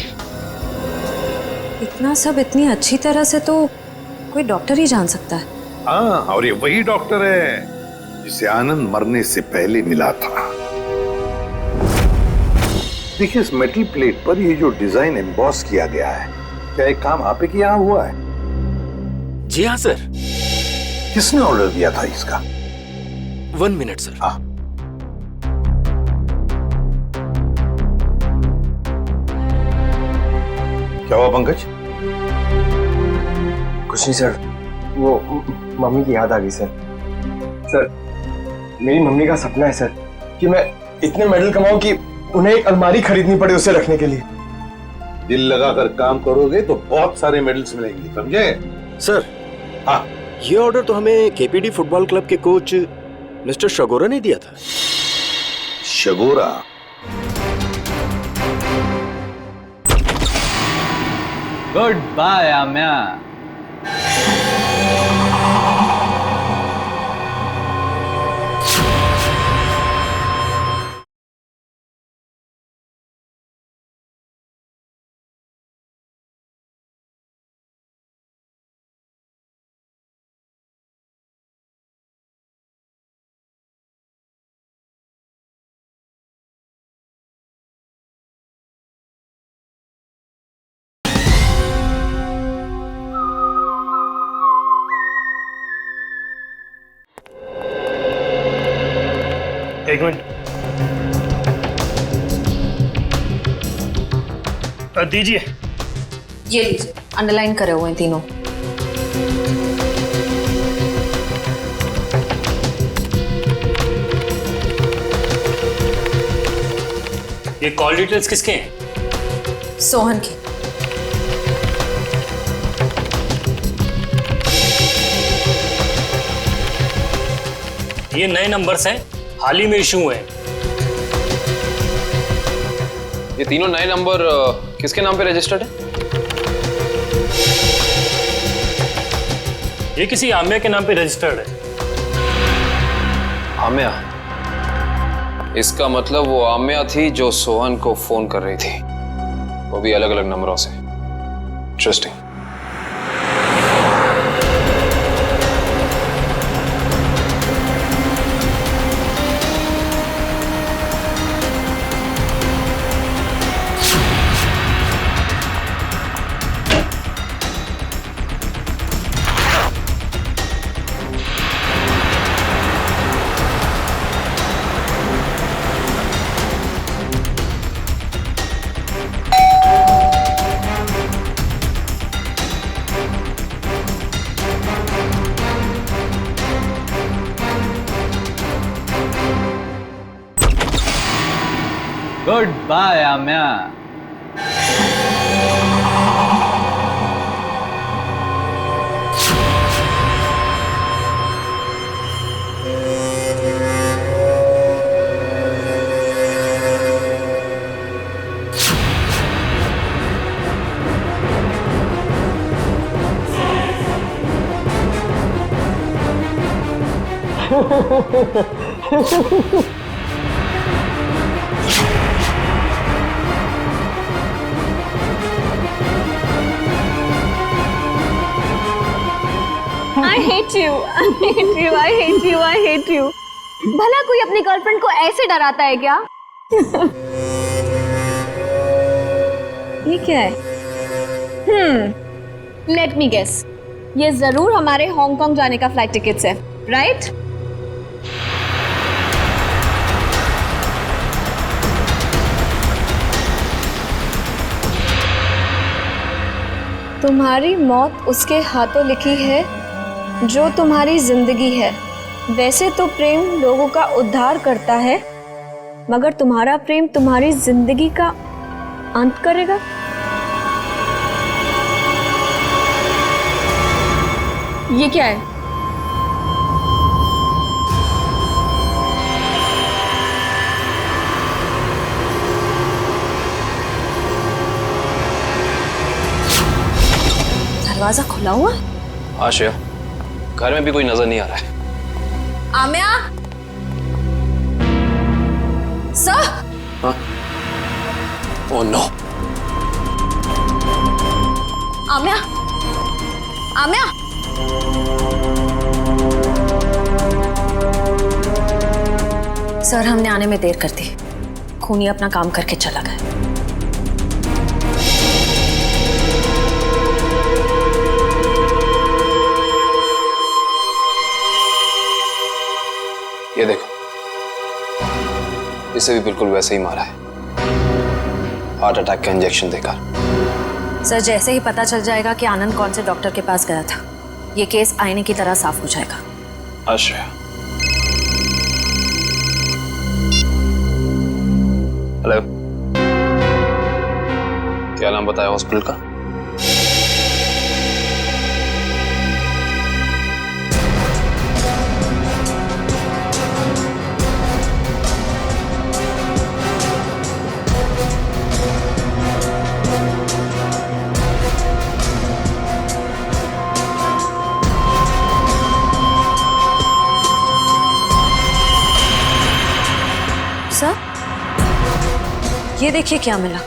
इतना सब इतनी अच्छी तरह से तो कोई डॉक्टर ही जान सकता है। हाँ, और ये वही डॉक्टर है जिसे आनंद मरने से पहले मिला था। देखिए इस मेटल प्लेट पर ये जो डिजाइन एम्बॉस किया गया है, क्या एक काम आप ही के यहाँ हुआ है? जी हाँ सर। किसने ऑर्डर दिया था इसका? 1 मिनट सर। क्या हुआ पंकज? कुछ नहीं सर, वो मम्मी की याद आ गई सर। सर मेरी मम्मी का सपना है सर कि मैं इतने मेडल कमाऊं कि उन्हें एक अलमारी खरीदनी पड़े उसे रखने के लिए। दिल लगाकर काम करोगे तो बहुत सारे मेडल्स मिलेंगे, समझे? सर हाँ, ये ऑर्डर तो हमें केपीडी फुटबॉल क्लब के कोच मिस्टर शगोरा ने दिया था। शगोरा? गुड बाय आम्या। एक मिनट। दीजिए। ये लीजिए, अंडरलाइन करे हुए हैं तीनों। ये कॉल डिटेल्स किसके हैं? सोहन की। ये नए नंबर्स हैं, हाल ही में इशू हुए हैं। ये तीनों नए नंबर किसके नाम पे रजिस्टर्ड है? ये किसी आम्या के नाम पे रजिस्टर्ड है। आम्या? इसका मतलब वो आम्या थी जो सोहन को फोन कर रही थी, वो भी अलग अलग नंबरों से। Interesting. Goodbye, Amya. I hate you. I hate you. I hate you. I hate you. भला कोई अपनी गर्लफ्रेंड को ऐसे डराता है क्या? ये क्या है? Let me guess. ये जरूर हमारे हांगकांग जाने का फ्लाइट टिकट्स है, राइट? तुम्हारी मौत उसके हाथों लिखी है जो तुम्हारी जिंदगी है। वैसे तो प्रेम लोगों का उद्धार करता है, मगर तुम्हारा प्रेम तुम्हारी जिंदगी का अंत करेगा। ये क्या है? दरवाजा खुला हुआ? हाँ श्रेया, घर में भी कोई नजर नहीं आ रहा है। आम्या? सर? हाँ? Oh no. आम्या? आम्या? सर, हमने आने में देर कर दी। खूनी अपना काम करके चला गया। ये देखो, इसे भी बिल्कुल वैसे ही मारा है, हार्ट अटैक का इंजेक्शन देकर। सर, जैसे ही पता चल जाएगा कि आनंद कौन से डॉक्टर के पास गया था, ये केस आईने की तरह साफ हो जाएगा। आश्रया, हेलो, क्या नाम बताया हॉस्पिटल का? सर, ये देखिए क्या मिला।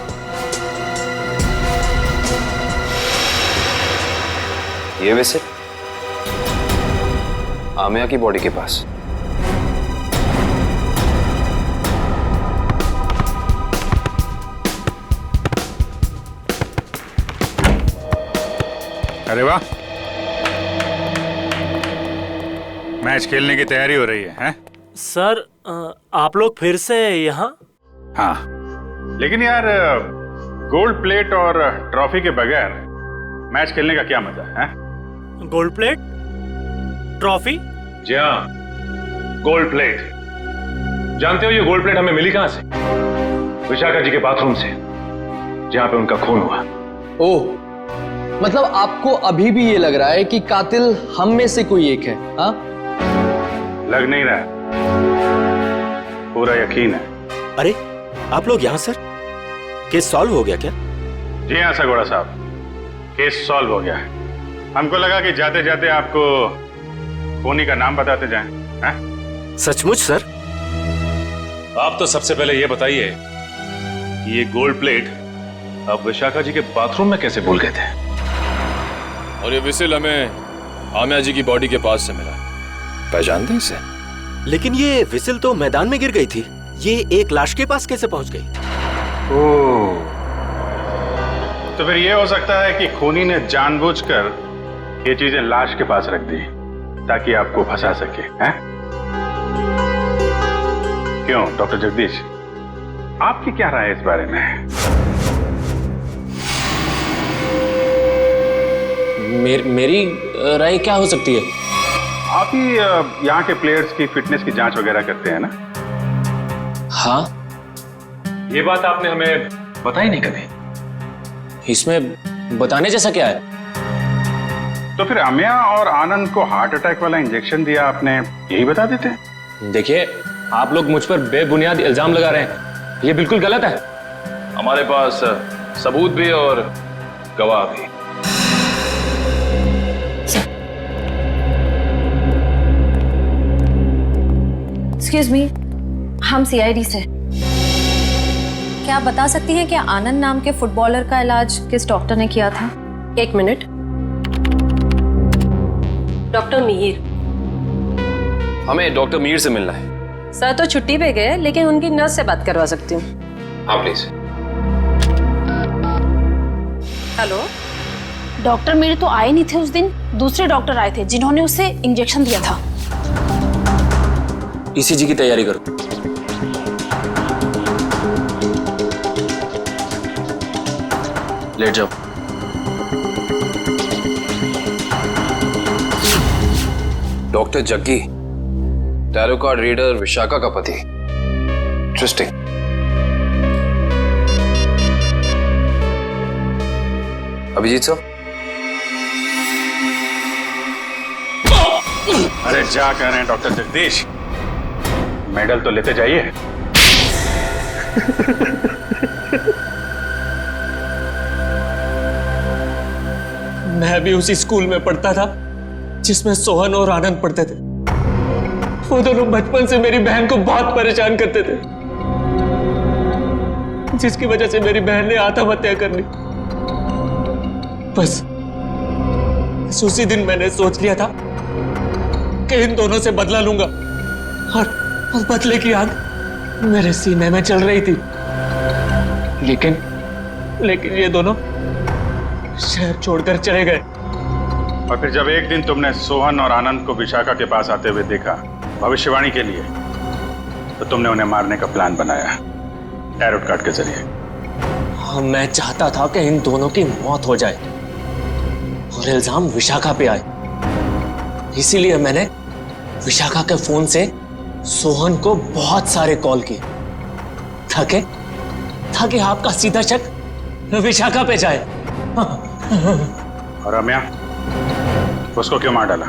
ये विजिट आमिया की बॉडी के पास। अरे वाह, मैच खेलने की तैयारी हो रही है, हैं? सर, आप लोग फिर से यहाँ? हाँ, लेकिन यार गोल्ड प्लेट और ट्रॉफी के बगैर मैच खेलने का क्या मजा है? Gold plate, trophy? जी हाँ, गोल्ड प्लेट। जानते हो ये गोल्ड प्लेट हमें मिली कहां से? विशाखा जी के बाथरूम से, जहां पे उनका खून हुआ। ओह, मतलब आपको अभी भी ये लग रहा है कि कातिल हम में से कोई एक है? हाँ, लग नहीं रहा, पूरा यकीन है। अरे आप लोग यहाँ सर, केस सॉल्व हो गया क्या? जी हाँ सगोड़ा साहब, केस सॉल्व हो गया है। हमको लगा कि जाते जाते आपको फोनी का नाम बताते जाएं। हैं? सचमुच सर? आप तो सबसे पहले ये बताइए कि ये गोल्ड प्लेट आप विशाखा जी के बाथरूम में कैसे भूल गए थे? और ये विसिल हमें आमिया जी की बॉडी के पास से मिला। पहचानते हैं इसे? लेकिन ये विसिल तो मैदान में गिर गई थी, ये एक लाश के पास कैसे पहुंच गई? ओह, तो फिर ये हो सकता है कि खूनी ने जानबूझकर ये चीजें लाश के पास रख दी ताकि आपको फंसा सके। हैं? क्यों डॉक्टर जगदीश, आपकी क्या राय है इस बारे में? मेरी राय क्या हो सकती है? आप ही यहाँ के प्लेयर्स की फिटनेस की जांच वगैरह करते हैं ना? हाँ। ये बात आपने हमें बताई नहीं कभी। इसमें बताने जैसा क्या है? तो फिर अमिया और आनंद को हार्ट अटैक वाला इंजेक्शन दिया आपने, यही बता देते? देखिए, आप लोग मुझ पर बेबुनियाद इल्जाम लगा रहे हैं, ये बिल्कुल गलत है। हमारे पास सबूत भी और गवाह भी। एक्सक्यूज मी, हम सीआईडी से। क्या आप बता सकती हैं कि आनंद नाम के फुटबॉलर का इलाज किस डॉक्टर ने किया था? एक मिनट। डॉक्टर मीर। हमें डॉक्टर मीर से मिलना है। सर तो छुट्टी पे गए, लेकिन उनकी नर्स से बात करवा सकती हूँ। हाँ प्लीज। हेलो। डॉक्टर मीर तो आए नहीं थे उस दिन, दूसरे डॉक्टर आए थे जिन्होंने उसे इंजेक्शन दिया था। ईसीजी की तैयारी करो। लेट जाओ। Doctor Jaggi, tarot card reader Vishakha का पति। इंटरेस्टिंग। अभिजीत साहब। अरे जा कह रहे हैं डॉक्टर जगदीश, मेडल तो लेते जाइए। मैं भी उसी स्कूल में पढ़ता था जिसमें सोहन और आनंद पढ़ते थे। वो दोनों बचपन से मेरी बहन को बहुत परेशान करते थे, जिसकी वजह से मेरी बहन ने आत्महत्या कर ली। बस उसी दिन मैंने सोच लिया था कि इन दोनों से बदला लूंगा, और बदले की आग मेरे सीने में चल रही थी। लेकिन ये दोनों शहर छोड़कर चले गए। और फिर जब एक दिन तुमने सोहन और आनंद को विशाखा के पास आते हुए देखा भविष्यवाणी के लिए, तो तुमने उन्हें मारने का प्लान बनाया टैरोट कार्ड के जरिए। मैं चाहता था कि इन दोनों की मौत हो जाए और इल्जाम विशाखा पे आए। इसीलिए मैंने विशाखा के फोन से सोहन को बहुत सारे कॉल किए ताकि आपका सीधा शक विशाखा पे जाए। और रम्या, उसको क्यों मार डाला?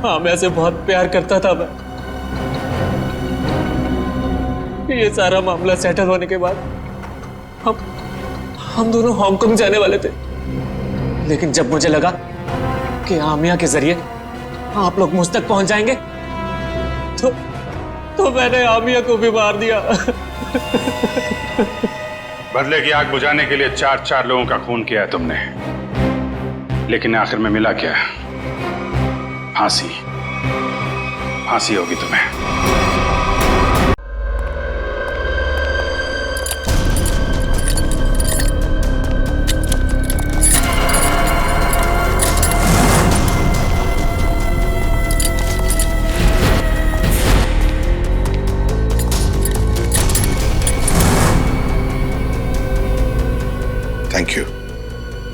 हाँ, मैं से बहुत प्यार करता था मैं। ये सारा मामला सेटल होने के बाद हम दोनों हांगकांग जाने वाले थे, लेकिन जब मुझे लगा कि आमिया के जरिए आप लोग मुझ तक पहुंच जाएंगे, तो मैंने आमिया को भी मार दिया। बदले की आग बुझाने के लिए 4 लोगों का खून किया है तुमने, लेकिन आखिर में मिला क्या? फांसी। फांसी होगी तुम्हें।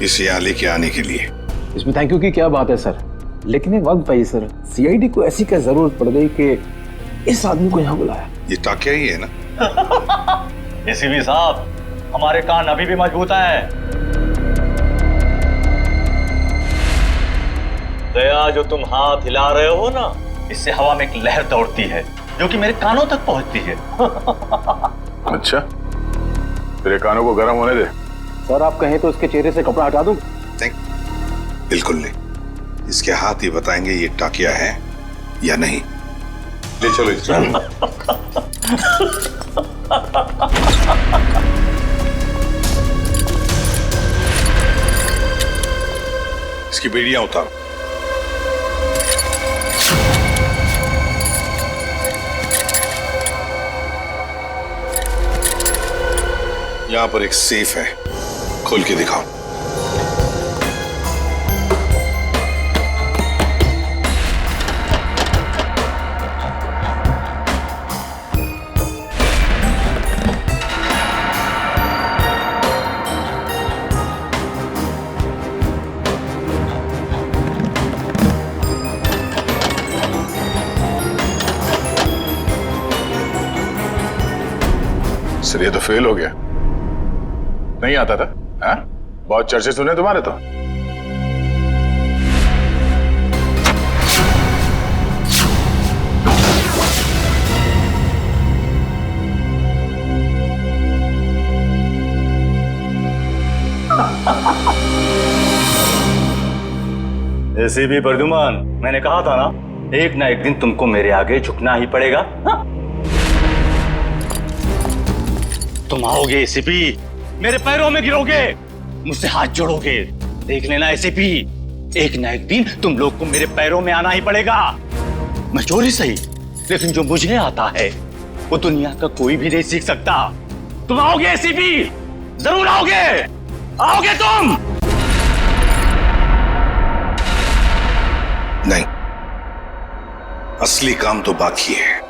इसे यहाँ लेके आने के लिए। इसमें थैंक यू की क्या बात है सर, लेकिन एक वक्त भाई सर, सीआईडी को ऐसी क्या जरूरत पड़ गई कि इस आदमी को यहाँ बुलाया? ये टाकिया ही है ना? एसीपी साहब, हमारे कान अभी भी मजबूत हैं। दया, जो तुम हाथ हिला रहे हो ना, इससे हवा में एक लहर दौड़ती है जो कि मेरे कानों तक पहुंचती है। अच्छा, तेरे कानों को गर्म होने दे। सर आप कहें तो इसके चेहरे से कपड़ा हटा दूं? बिल्कुल नहीं, इसके हाथ ही बताएंगे ये टाकिया है या नहीं। ले चलो इसको। इसकी बेड़ियां उतारो। यहां पर एक सेफ है, खोल के दिखाओ। सर ये तो फेल हो गया, नहीं आता था। हाँ? बहुत चर्चे सुने तुम्हारे तो। एसीपी प्रद्युमन, मैंने कहा था ना, एक ना एक दिन तुमको मेरे आगे झुकना ही पड़ेगा। हाँ? तुम आओगे एसीपी, मेरे पैरों में गिरोगे, मुझसे हाथ जोड़ोगे। देख लेना एसीपी, एक ना एक दिन तुम लोग को मेरे पैरों में आना ही पड़ेगा। मैं चोरी सही, लेकिन जो मुझे आता है वो दुनिया का कोई भी नहीं सीख सकता। तुम आओगे एसीपी, जरूर आओगे, आओगे तुम। नहीं, असली काम तो बाकी है।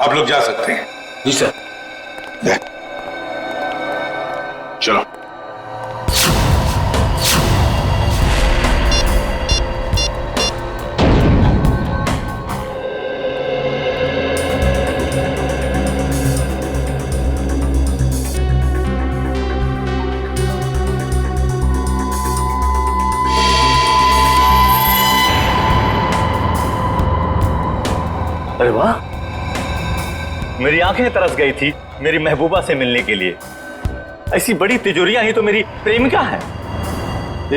आप लोग जा सकते हैं। जी सर। चलो। अरे वाह, मेरी आंखें तरस गई थी मेरी महबूबा से मिलने के लिए। ऐसी बड़ी तिजोरियां ही तो मेरी प्रेमिका है।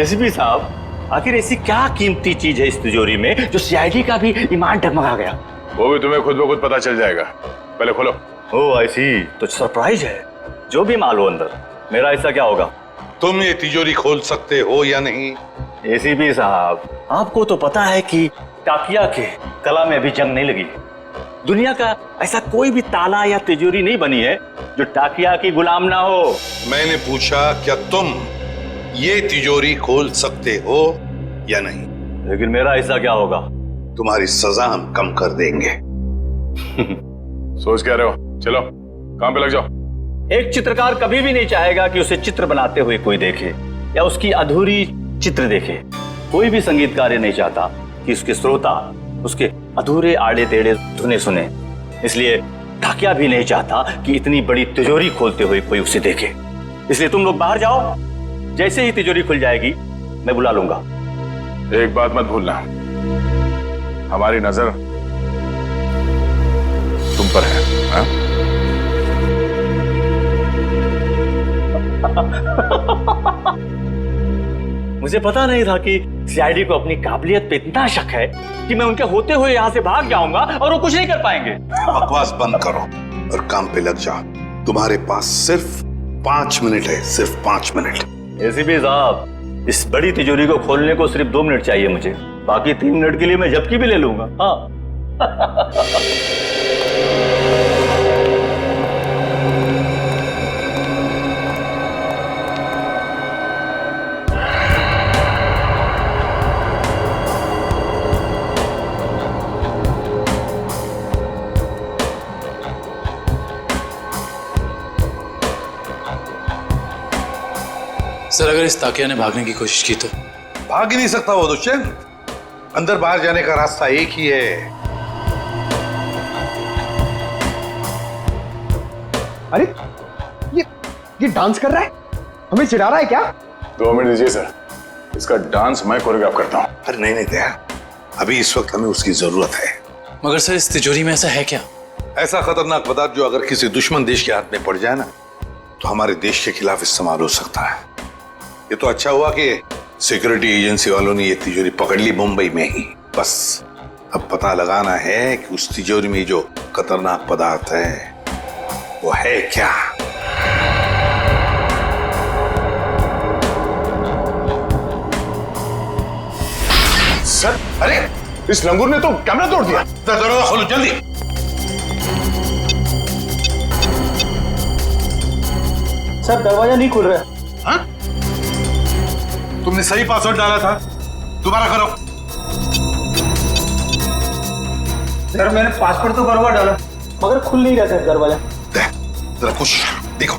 एसीपी साहब, आखिर ऐसी क्या कीमती चीज है इस तिजोरी में जो सीआईडी का भी ईमान डगमगा गया? वो भी तुम्हें खुद ब खुद पता चल जाएगा, पहले खोलो। ओह आई सी, तो सरप्राइज है। जो भी माल हो अंदर, मेरा ऐसा क्या होगा? तुम ये तिजोरी खोल सकते हो या नहीं? एसीपी साहब, आपको तो पता है कि टाकिया के कला में अभी जंग नहीं लगी। दुनिया का ऐसा कोई भी ताला या तिजोरी नहीं बनी है जो टाकिया की गुलाम ना हो। मैंने पूछा क्या तुम ये तिजोरी खोल सकते हो या नहीं? लेकिन मेरा ऐसा क्या होगा? तुम्हारी सजा हम कम कर देंगे। सोच क्या रहे हो? चलो काम पे लग जाओ। एक चित्रकार कभी भी नहीं चाहेगा कि उसे चित्र बनाते हुए कोई देखे या उसकी अधूरी चित्र देखे। कोई भी संगीतकार ये नहीं चाहता कि उसके श्रोता उसके अधूरे आड़े टेढ़े धुने सुने। इसलिए टाकिया भी नहीं चाहता कि इतनी बड़ी तिजोरी खोलते हुए कोई उसे देखे। इसलिए तुम लोग बाहर जाओ, जैसे ही तिजोरी खुल जाएगी मैं बुला लूंगा। एक बात मत भूलना, हमारी नजर तुम पर है। हाँ? मुझे पता नहीं था कि सीआईडी को अपनी काबिलियत पे इतना शक है कि मैं उनके होते हुए यहाँ से भाग जाऊंगा और वो कुछ नहीं कर पाएंगे। बकवास बंद करो और काम पे लग जाओ। तुम्हारे पास सिर्फ 5 मिनट है, सिर्फ 5 मिनट। एसीपी साहब, इस बड़ी तिजोरी को खोलने को सिर्फ 2 मिनट चाहिए मुझे, बाकी 3 मिनट के लिए मैं झपकी भी ले लूंगा। हाँ। सर अगर इस ताकिया ने भागने की कोशिश की तो? भाग ही नहीं सकता वो दुष्यंत। अंदर बाहर जाने का रास्ता एक ही है। अरे ये डांस कर रहा है, हमें चिढ़ा रहा है क्या? 2 मिनट दीजिए सर, इसका डांस मैं कोरियोग्राफ करता हूँ। अरे नहीं दया, अभी इस वक्त हमें उसकी जरूरत है। मगर सर इस तिजोरी में ऐसा है क्या? ऐसा खतरनाक पदार्थ जो अगर किसी दुश्मन देश के हाथ में पड़ जाए ना तो हमारे देश के खिलाफ इस्तेमाल हो सकता है। ये तो अच्छा हुआ कि सिक्योरिटी एजेंसी वालों ने ये तिजोरी पकड़ ली मुंबई में ही। बस अब पता लगाना है कि उस तिजोरी में जो खतरनाक पदार्थ है वो है क्या। सर अरे इस लंगूर ने तो कैमरा तोड़ दिया। दरवाजा खोलो जल्दी। सर दरवाजा नहीं खुल रहा है। हाँ? तुमने सही पासवर्ड डाला था, दोबारा करो। सर मैंने पासवर्ड तो बराबर डाला मगर खुल नहीं रहा सर दरवाजा। जरा कोशिश देखो।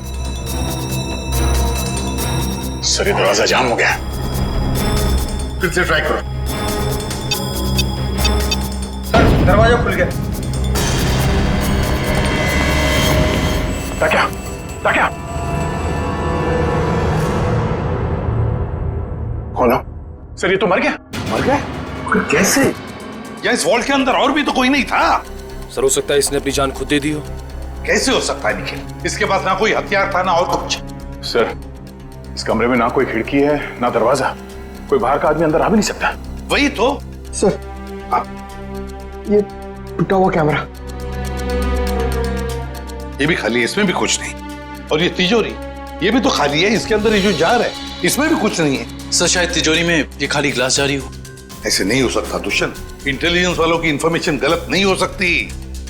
सर ये दरवाजा जाम हो गया। फिर से ट्राई करो। सर दरवाजा खुल गया। ताकिया खोलो। सर ये तो मर गया। मर गया? कैसे? या इस वॉल्ट के अंदर और भी तो कोई नहीं था। सर हो सकता है इसने अपनी जान खुद दे दी हो। कैसे हो सकता है निखिल? इसके पास ना कोई हथियार था ना और कुछ। सर इस कमरे में ना कोई खिड़की है ना दरवाजा, कोई बाहर का आदमी अंदर आ भी नहीं सकता। वही तो। सर ये टूटा हुआ कैमरा, ये भी खाली है, इसमें भी कुछ नहीं। और ये तिजोरी ये भी तो खाली है, इसके अंदर ये जो जार है इसमें भी कुछ नहीं है। सर शायद तिजोरी में ये खाली ग्लास जारी हो। ऐसे नहीं हो सकता दुष्यंत, इंटेलिजेंस वालों की इंफॉर्मेशन गलत नहीं हो सकती।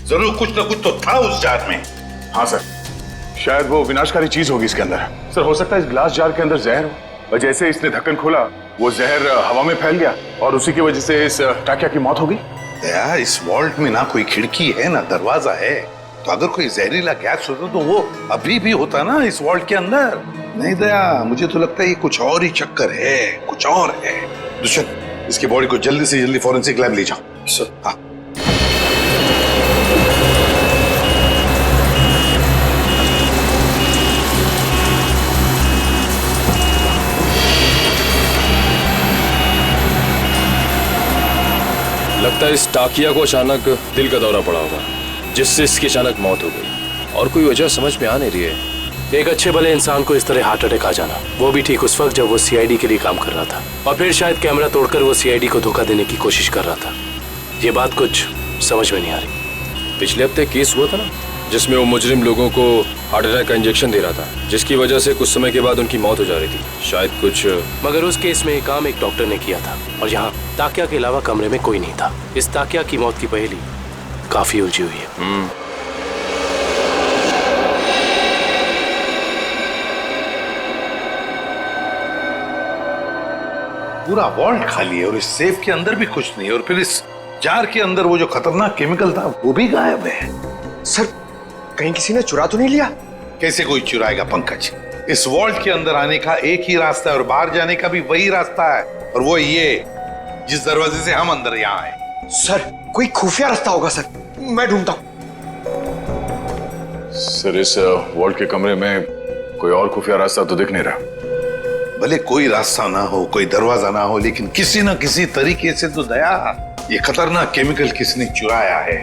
जरूर कुछ ना कुछ तो था उस जार में। हाँ सर, शायद वो विनाशकारी चीज होगी इसके अंदर। सर हो सकता है इस ग्लास जार के अंदर जहर हो, और जैसे इसने ढक्कन खोला वो जहर हवा में फैल गया और उसी की वजह से इस टाकिया की मौत हो गई। दया, इस वॉल्ट में ना कोई खिड़की है ना दरवाजा है, तो अगर कोई जहरीला गैस होता तो वो अभी भी होता ना इस वॉल्ट के अंदर। नहीं दया, मुझे तो लगता है ये कुछ और ही चक्कर है, कुछ और है। दुष्यंत इसकी बॉडी को जल्दी से जल्दी फॉरेंसिक लैब ले जाओ। सर हाँ। लगता है इस टाकिया को अचानक दिल का दौरा पड़ा होगा जिससे इसकी अचानक मौत हो गई, और कोई वजह समझ में आ नहीं रही है। एक अच्छे भले इंसान को इस तरह हार्ट अटैक आ जाना, वो भी ठीक उस वक्त जब वो सीआईडी के लिए काम कर रहा था, और फिर शायद कैमरा तोड़कर वो सीआईडी को धोखा देने की कोशिश कर रहा था। ये बात कुछ समझ में नहीं आ रही। पिछले हफ्ते केस हुआ था ना जिसमें वो मुजरिम लोगों को हार्ट अटैक का इंजेक्शन दे रहा था, जिसकी वजह से कुछ समय के बाद उनकी मौत हो जा रही थी शायद कुछ। मगर उस केस में काम एक डॉक्टर ने किया था, और यहाँ ताकिया के अलावा कमरे में कोई नहीं था। इस ताकिया की मौत की पहेली काफी उलझी हुई है। पूरा वॉल्ट खाली है और इस सेफ के अंदर भी कुछ नहीं, और फिर इस जार के अंदर वो जो खतरनाक केमिकल था वो भी गायब है। सर कहीं किसी ने चुरा तो नहीं लिया? कैसे कोई चुराएगा पंकज? इस वॉल्ट के अंदर आने का एक ही रास्ता है और बाहर जाने का भी वही रास्ता है, और वो ये जिस दरवाजे से हम अंदर यहाँ आए। सर कोई खुफिया रास्ता होगा सर, मैं ढूंढता हूँ। सर इस वॉल्ट के कमरे में कोई और खुफिया रास्ता तो दिख नहीं रहा। भले कोई रास्ता ना हो, कोई दरवाजा ना हो, लेकिन किसी ना किसी तरीके से तो दया ये खतरनाक केमिकल किसने चुराया है।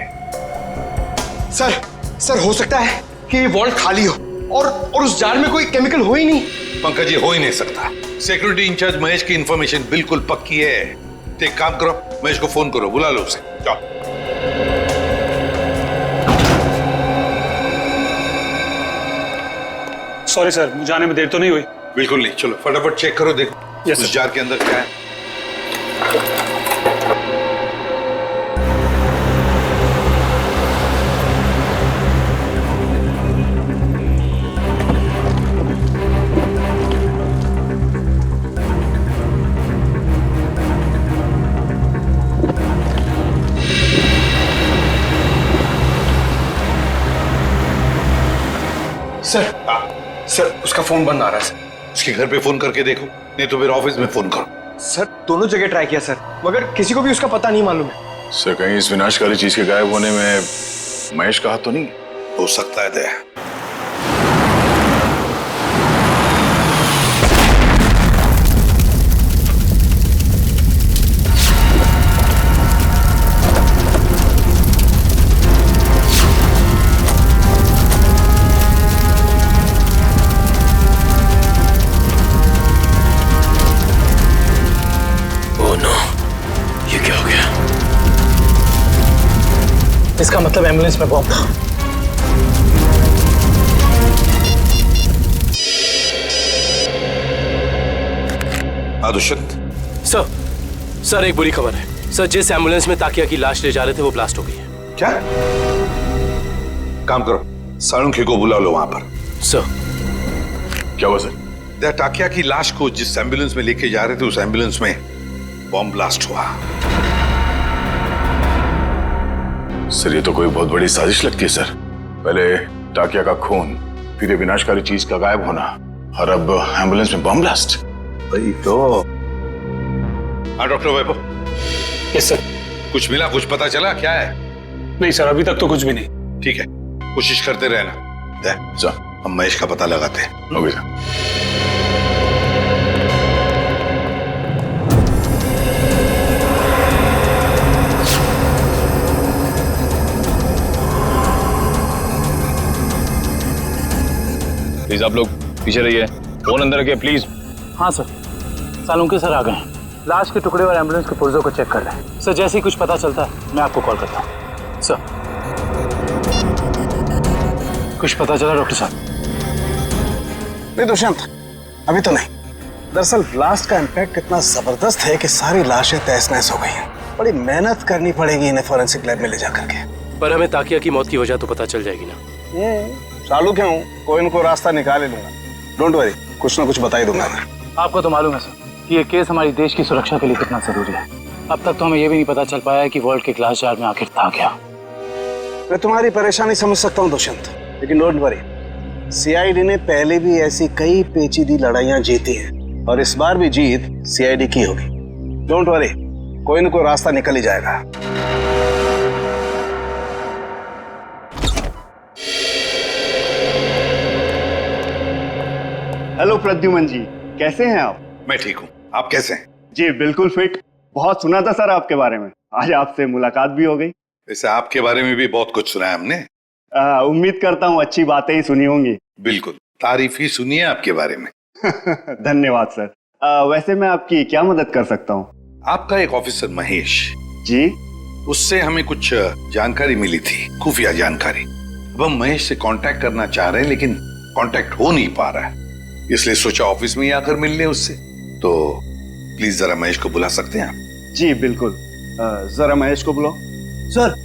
सर हो सकता है कि ये वॉल्ट खाली हो और उस जार में कोई केमिकल हो ही नहीं। पंकज ये हो ही नहीं सकता। सिक्योरिटी इंचार्ज महेश की इंफॉर्मेशन बिल्कुल पक्की है। तो एक काम करो, महेश को फोन करो, बुला लो उसे। जाओ। सॉरी सर, मुझे आने में देर तो नहीं हुई? बिल्कुल नहीं, चलो फटाफट चेक करो, देखो उस जार के अंदर क्या है। सर उसका फोन बंद आ रहा है सर। उसके घर पे फोन करके देखो, नहीं तो फिर ऑफिस में फोन करो। सर दोनों जगह ट्राई किया सर, मगर किसी को भी उसका पता नहीं मालूम है। सर कहीं इस विनाशकारी चीज के गायब होने में महेश का हाथ तो नहीं? हो सकता है दया। इसका मतलब एम्बुलेंस में बॉम्ब था। दुष्यंत सर एक बुरी खबर है सर, जिस एम्बुलेंस में ताकिया की लाश ले जा रहे थे वो ब्लास्ट हो गई है। क्या? काम करो, सालुंखे को बुला लो वहां पर। सर क्या हुआ सर? ताकिया की लाश को जिस एम्बुलेंस में लेके जा रहे थे उस एम्बुलेंस में बॉम्ब ब्लास्ट हुआ। सर ये तो कोई बहुत बड़ी साजिश लगती है सर। पहले टाकिया का खून, फिर ये विनाशकारी चीज का गायब होना, और अब एम्बुलेंस में बम ब्लास्ट। वही तो। हाँ डॉक्टर वैभव। Yes sir. कुछ मिला, कुछ पता चला क्या है? नहीं सर, अभी तक तो कुछ भी नहीं। ठीक है, कोशिश करते रहना। सर हम महेश का पता लगाते हैं। Okay sir. प्लीज आप लोग पीछे रहिए, फोन अंदर रखिए प्लीज। हाँ सर, सालुंके सर आ गए हैं। लाश के टुकड़े और एम्बुलेंस के पुर्जों को चेक कर लें। सर जैसे ही कुछ पता चलता है मैं आपको कॉल करता हूँ। सर कुछ पता चला डॉक्टर साहब? नहीं दुष्यंत, अभी तो नहीं। दरअसल ब्लास्ट का इम्पैक्ट इतना जबरदस्त है कि सारी लाशें तहस नहस हो गई हैं। बड़ी मेहनत करनी पड़ेगी इन्हें फॉरेंसिक लैब में ले जाकर के। पर हमें ताकिया की मौत की वजह तो पता चल जाएगी ना। चालू क्यों? कोई न कोई रास्ता निकाल ही लूंगा। डोंट वरी, कुछ ना कुछ बता ही दूंगा मैं। आपको तो मालूम है सर कि ये केस हमारी देश की सुरक्षा के लिए कितना जरूरी है। अब तक तो हमें ये भी नहीं पता चल पाया कि वर्ल्ड के ग्लास जार में आखिर था क्या। मैं तुम्हारी परेशानी समझ सकता हूँ दुष्यंत, लेकिन डोंट वरी, सीआईडी ने पहले भी ऐसी कई पेचीदी लड़ाइयां जीती हैं और इस बार भी जीत सीआईडी की होगी। डोंट वरी, कोई न कोई रास्ता निकल ही जाएगा। हेलो प्रद्युमन जी, कैसे हैं आप? मैं ठीक हूँ, आप कैसे हैं? जी बिल्कुल फिट। बहुत सुना था सर आपके बारे में, आज आपसे मुलाकात भी हो गई। वैसे आपके बारे में भी बहुत कुछ सुना है हमने। उम्मीद करता हूँ अच्छी बातें ही सुनी होंगी। बिल्कुल, तारीफ ही सुनी है आपके बारे में। धन्यवाद सर। वैसे मैं आपकी क्या मदद कर सकता हूँ? आपका एक ऑफिसर महेश जी, उससे हमें कुछ जानकारी मिली थी, खुफिया जानकारी। अब हम महेश से कांटेक्ट करना चाह रहे हैं लेकिन कांटेक्ट हो नहीं पा रहा है, इसलिए सोचा ऑफिस में ही आकर मिल लें उससे। तो प्लीज जरा महेश को बुला सकते हैं आप? जी बिल्कुल, जरा महेश को बुलाओ। सर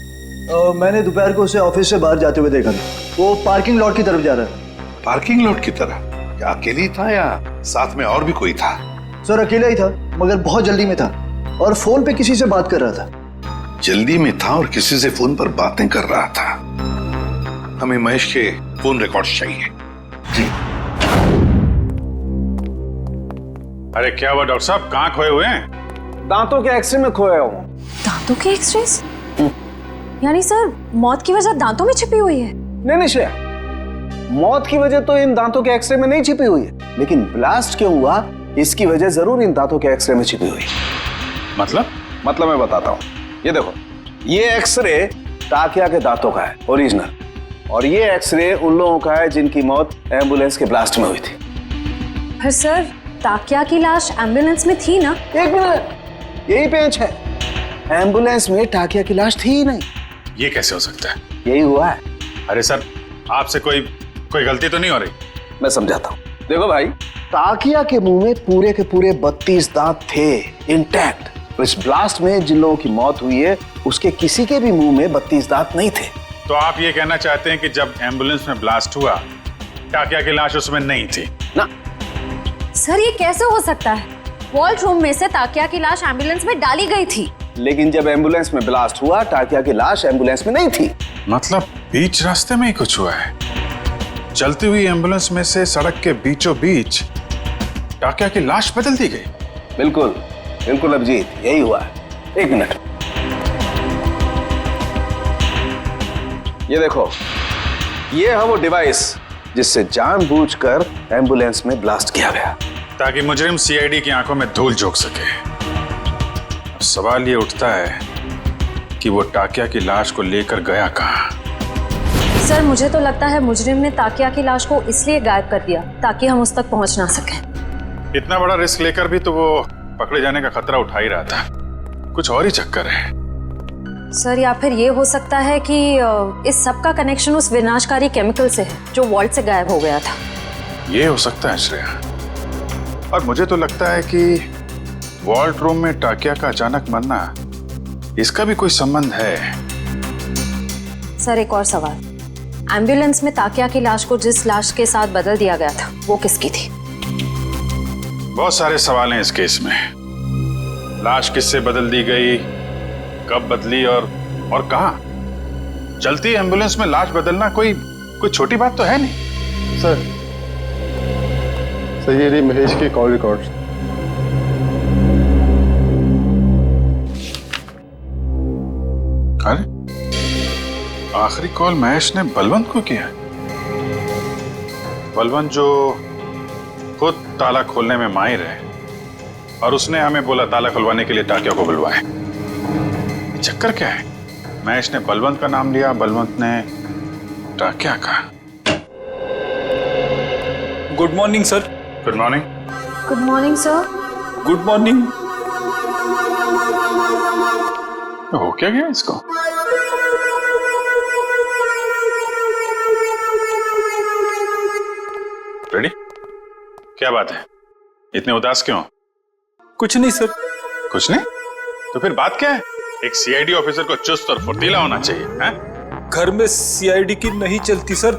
मैंने दोपहर को उसे ऑफिस से बाहर जाते हुए देखा था। वो पार्किंग लॉट की तरफ जा रहा है। पार्किंग लॉट की तरफ? क्या अकेले ही था या साथ में और भी कोई था? सर अकेला ही था, मगर बहुत जल्दी में था और फोन पे किसी से बात कर रहा था। जल्दी में था और किसी से फोन पर बातें कर रहा था। हमें महेश के फोन रिकॉर्ड्स चाहिए। जी। अरे क्या हुआ डॉक्टर साहब, कहाँ खोए हुए हैं? दांतों के एक्सरे में खोया हूँ। दांतों के एक्सरेस? यानी सर मौत की वजह दांतों में छिपी हुई है? नहीं श्रेया, मौत की वजह तो इन दांतों के एक्सरे में नहीं छिपी हुई है, लेकिन ब्लास्ट क्यों हुआ इसकी वजह जरूर इन दांतों के एक्सरे में छिपी हुई है। मतलब मैं बताता हूँ। ये देखो, ये एक्सरे ताकिया के दांतों का है ओरिजिनल, और ये एक्सरे उन लोगों का है जिनकी मौत एम्बुलेंस के ब्लास्ट में हुई थी। फिर सर ताकिया की लाश एम्बुलेंस में थी ना? एक मिनट, यही पेंच है। एम्बुलेंस में ताकिया की लाश थी ही नहीं। ये कैसे हो सकता है? यही हुआ है। अरे सर, आपसे कोई गलती तो नहीं हो रही? मैं समझाता हूँ। देखो भाई, ताकिया के मुंह में पूरे के पूरे 32 दांत थे इंटैक्ट। इस ब्लास्ट में जिन लोगों की मौत हुई है उसके किसी के भी मुंह में 32 दांत नहीं थे। तो आप ये कहना चाहते हैं कि जब एम्बुलेंस में ब्लास्ट हुआ ताकिया की लाश उसमें नहीं थी? ना सर, ये कैसे हो सकता है? वॉल्ट रूम में से ताकिया की लाश एम्बुलेंस में डाली गई थी, लेकिन जब एम्बुलेंस में ब्लास्ट हुआ ताकिया की लाश एम्बुलेंस में नहीं थी। मतलब बीच रास्ते में ही कुछ हुआ है? चलती हुई एम्बुलेंस में से सड़क के बीचों बीच टाकिया की लाश बदल दी गई? बिल्कुल बिल्कुल अभिजीत, यही हुआ है। एक मिनट, ये देखो, ये है वो डिवाइस जिससे जानबूझकर एम्बुलेंस में ब्लास्ट किया गया, ताकि मुजरिम सीआईडी की आंखों में धूल झोंक सके। अब सवाल ये उठता है कि वो टाकिया की लाश को लेकर गया कहाँ? सर मुझे तो लगता है मुजरिम ने ताकिया की लाश को इसलिए गायब कर दिया ताकि हम उस तक पहुंच ना सकें। इतना बड़ा रिस्क लेकर भी तो वो पकड़े जाने का खतरा उठा ही रहा था। कुछ और ही चक्कर है। सर या फिर ये हो सकता है कि इस सब का कनेक्शन उस विनाशकारी केमिकल से है जो वॉल्ट से गायब हो गया था। ये हो सकता है श्रेया, और मुझे तो लगता है कि वॉल्ट रूम में टाकिया का अचानक मरना, इसका भी कोई संबंध है। सर एक और सवाल, एम्बुलेंस में ताकिया की लाश को जिस लाश के साथ बदल दिया गया था वो किसकी थी? बहुत सारे सवाल हैं इस केस में। लाश किससे बदल दी गई, कब बदली और कहाँ? चलती एम्बुलेंस में लाश बदलना कोई छोटी बात तो है नहीं। सर ये रही महेश के कॉल रिकॉर्ड। अरे आखिरी कॉल महेश ने बलवंत को किया। बलवंत जो खुद ताला खोलने में माहिर है, और उसने हमें बोला ताला खुलवाने के लिए टाकिया को बुलवाए। चक्कर क्या है? महेश ने बलवंत का नाम लिया, बलवंत ने टाकिया का। Good morning sir. Good morning. Good morning sir. Good morning. हो क्या गया इसको? रेडी? क्या बात है, इतने उदास क्यों? कुछ नहीं सर। कुछ नहीं? तो फिर बात क्या है? एक सीआईडी ऑफिसर को चुस्त और फुर्तीला होना चाहिए, हैं? घर में सीआईडी की नहीं चलती सर।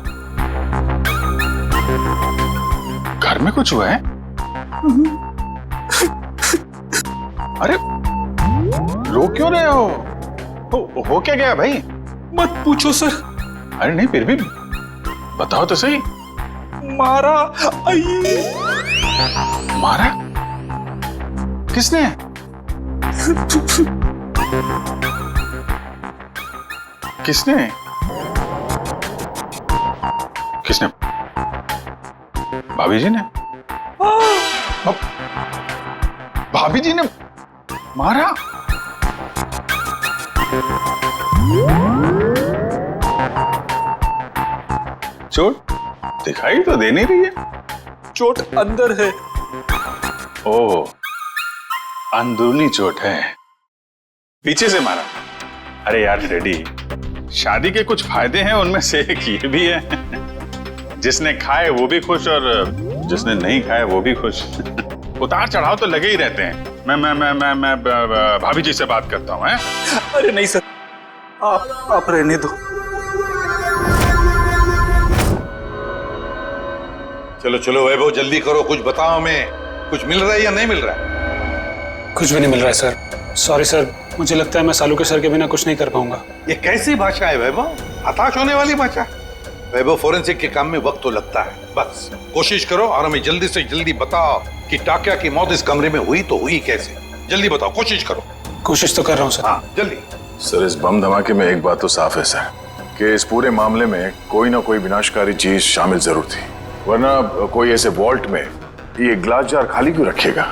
घर में कुछ हुआ है? अरे रो क्यों रहे हो क्या गया भाई? मत पूछो सर। अरे नहीं, फिर भी बताओ तो सही। मारा। मारा? किसने? किसने? किसने? भाभी जी ने? भाभी जी ने मारा? चोट दिखाई तो दे नहीं रही है। चोट अंदर है। ओह, अंदरूनी चोट है, पीछे से मारा। अरे यार रेडी, शादी के कुछ फायदे हैं, उनमें से एक ये भी है, जिसने खाए वो भी खुश और जिसने नहीं खाए वो भी खुश। उतार चढ़ाव तो लगे ही रहते हैं। मैं भाभी जी से बात करता हूँ। अरे नहीं सर, आप रहने दो। चलो चलो वैभव, जल्दी करो, कुछ बताओ हमें। कुछ मिल रहा है या नहीं मिल रहा है? कुछ भी नहीं मिल रहा है सर। सॉरी सर, मुझे लगता है मैं सालू के सर के बिना कुछ नहीं कर पाऊंगा। ये कैसी भाषा है वैभव? हताश होने वाली भाषा। वैभव, फोरेंसिक के काम में वक्त तो लगता है, बस कोशिश करो और हमें जल्दी से जल्दी बताओ कि टाकिया की मौत इस कमरे में हुई तो हुई कैसे। जल्दी बताओ, कोशिश करो। कोशिश तो कर रहा हूँ सर। हाँ जल्दी। सर, इस बम धमाके में एक बात तो साफ है सर, कि इस पूरे मामले में कोई ना कोई विनाशकारी चीज शामिल जरूर थी, वरना कोई ऐसे वॉल्ट में ये ग्लास जार खाली क्यों रखेगा?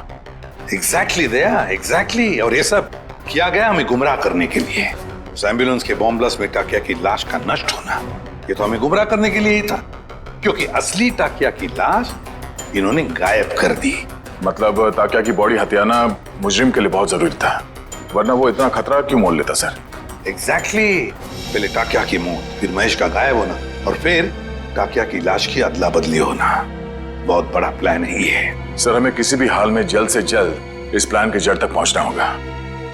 एग्जैक्टली दया, एग्जैक्टली। और ये सब किया गया हमें गुमराह करने के लिए। उस एम्बुलेंस के बॉम्ब ब्लास्ट में टाकिया की लाश का नष्ट होना, ये तो हमें गुमराह करने के लिए ही था, क्योंकि असली टाकिया की लाश इन्होंने गायब कर दी। मतलब टाकिया की बॉडी हथियाना मुजरिम के लिए बहुत जरूरी था, वरना वो इतना खतरा क्यों मोल लेता सर? एग्जैक्टली। पहले टाकिया की मौत, फिर महेश का गायब होना, और फिर टाकिया की लाश की अदला बदली होना। बहुत बड़ा प्लान है ये। सर, हमें किसी भी हाल में जल्द से जल्द इस प्लान की जड़ तक पहुंचना होगा,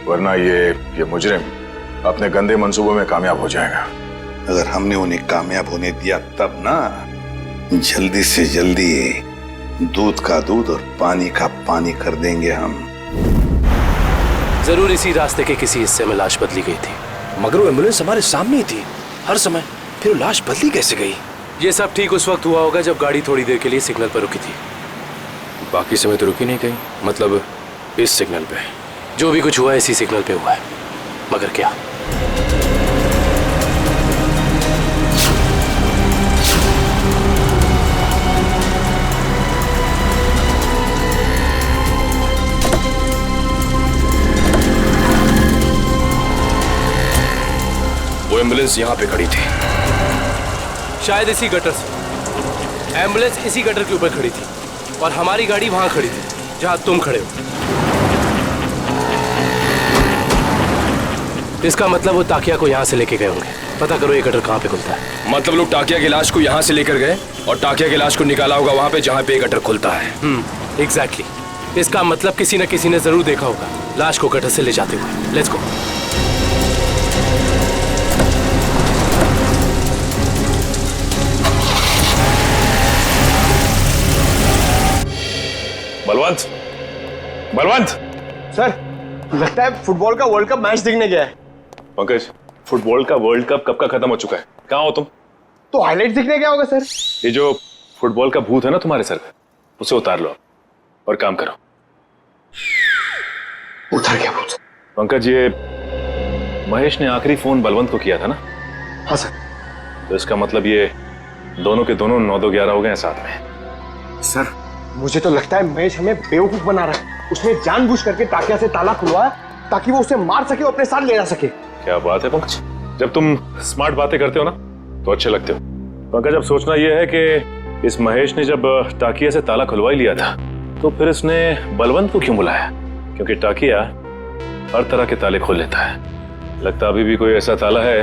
वरना ये मुजरिम अपने गंदे मंसूबों में कामयाब हो जाएगा। अगर हमने उन्हें कामयाब होने दिया तब ना, जल्दी से जल्दी दूध का दूध और पानी का पानी कर देंगे हम। जरूर इसी रास्ते के किसी हिस्से में लाश बदली गई थी। मगर वो एम्बुलेंस हमारे सामने ही थी हर समय, फिर वो लाश बदली कैसे गई? ये सब ठीक उस वक्त हुआ होगा जब गाड़ी थोड़ी देर के लिए सिग्नल पर रुकी थी। बाकी समय तो रुकी नहीं कहीं, मतलब इस सिग्नल पे जो भी कुछ हुआ है इसी सिग्नल पे हुआ है। मगर क्या? वो एम्बुलेंस यहां पे खड़ी थी, शायद इसी गटर से। एम्बुलेंस इसी गटर के ऊपर खड़ी थी और हमारी गाड़ी वहां खड़ी थी जहां तुम खड़े हो। इसका मतलब वो टाकिया को यहां से लेके गए होंगे। पता करो ये गटर कहां पे खुलता है। मतलब लोग टाकिया की लाश को यहाँ से लेकर गए और टाकिया की लाश को निकाला होगा वहां पे जहां पे ये गटर खुलता है। एग्जैक्टली। इसका मतलब किसी न किसी ने जरूर देखा होगा लाश को गटर से ले जाते हुए। Let's go. Balwant, Balwant sir, लगता है फुटबॉल का वर्ल्ड कप मैच देखने गया है। पंकज, फुटबॉल का वर्ल्ड कप कब का खत्म हो चुका है? कहाँ हो तुम? तो हाईलाइट देखने गया होगा सर। ये जो फुटबॉल का भूत है ना तुम्हारे सर पे, उसे उतार लो और काम करो। उतार गया भूत? पंकज, ये महेश ने आखिरी फोन बलवंत को किया था ना? हाँ सर। तो इसका मतलब ये दोनों के दोनों 9-2-11 हो गए हैं साथ में। सर, मुझे तो लगता है महेश हमें बेवकूफ बना रहा है। उसने जानबूझ करके टाकिया से ताला खुलवाया ताकि वो उसे मार सके और अपने साथ ले जा सके। क्या बात है पंकज, जब तुम स्मार्ट बातें करते हो ना तो अच्छे लगते हो। पंकज, अब सोचना यह है कि इस महेश ने जब टाकिया से ताला खुलवा ही लिया था तो फिर इसने बलवंत को क्यों बुलाया? क्योंकि टाकिया हर तरह के ताले खोल लेता है। लगता अभी भी कोई ऐसा ताला है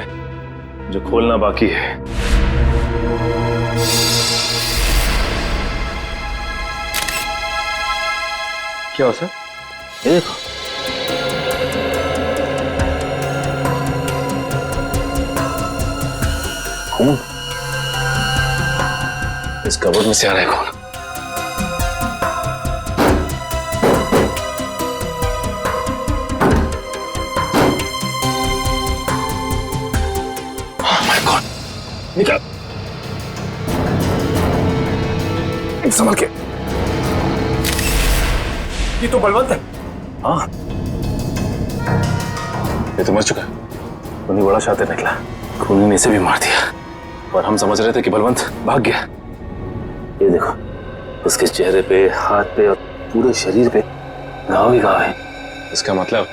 जो खोलना बाकी है। क्या हो सर? ये देखो, खून इस कबर्ड में से आ रहा है। खून निकल, संभल के। ये तो बलवंत है। हाँ, ये तो मर चुका। उन्हीं बड़ा शातिर निकला, खूनी ने इसे भी मार दिया और हम समझ रहे थे कि बलवंत भाग गया। ये देखो, उसके चेहरे पे, हाथ पे और पूरे शरीर पे घाव ही घाव है। इसका मतलब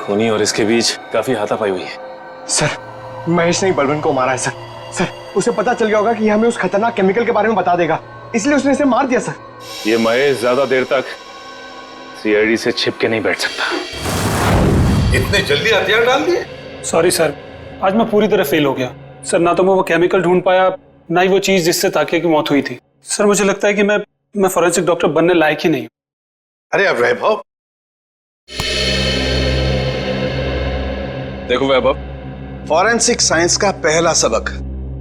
खूनी और इसके बीच काफी हाथापाई हुई है। सर, महेश ने बलवंत को मारा है सर। सर, उसे पता चल गया होगा कि हमें उस खतरनाक केमिकल के बारे में बता देगा, इसलिए उसने इसे मार दिया सर। ये महेश ज्यादा देर तक सीआईडी से छिप के नहीं बैठ सकता। इतने जल्दी हथियार डाल दिए? सॉरी सर, आज मैं पूरी तरह फेल हो गया सर। ना तो मैं वो केमिकल ढूंढ पाया, ना ही वो चीज जिससे ताकिया की मौत हुई थी। सर, मुझे लगता है कि मैं फॉरेंसिक डॉक्टर बनने लायक ही नहीं। अरे अब वैभव, देखो वैभव, फॉरेंसिक साइंस का पहला सबक,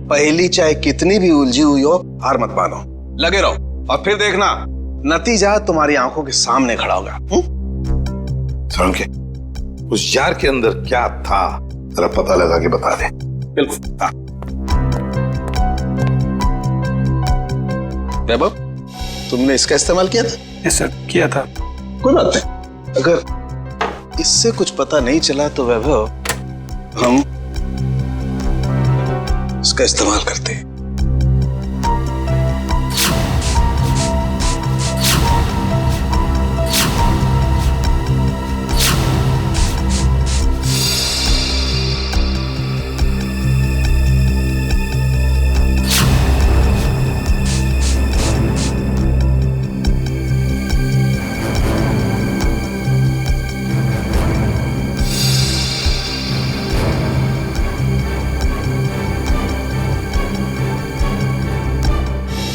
पहली चाहे कितनी भी उलझी हुई हो हार मत मानो, लगे रहो और फिर देखना नतीजा तुम्हारी आंखों के सामने खड़ा होगा। सालुंखे, उस जार के अंदर क्या था जरा पता लगा के बता दे। बिल्कुल। हाँ। वैभव, तुमने इसका इस्तेमाल किया था? यस सर, किया था। कोई बात नहीं, अगर इससे कुछ पता नहीं चला तो वैभव हम इसका इस्तेमाल करते हैं।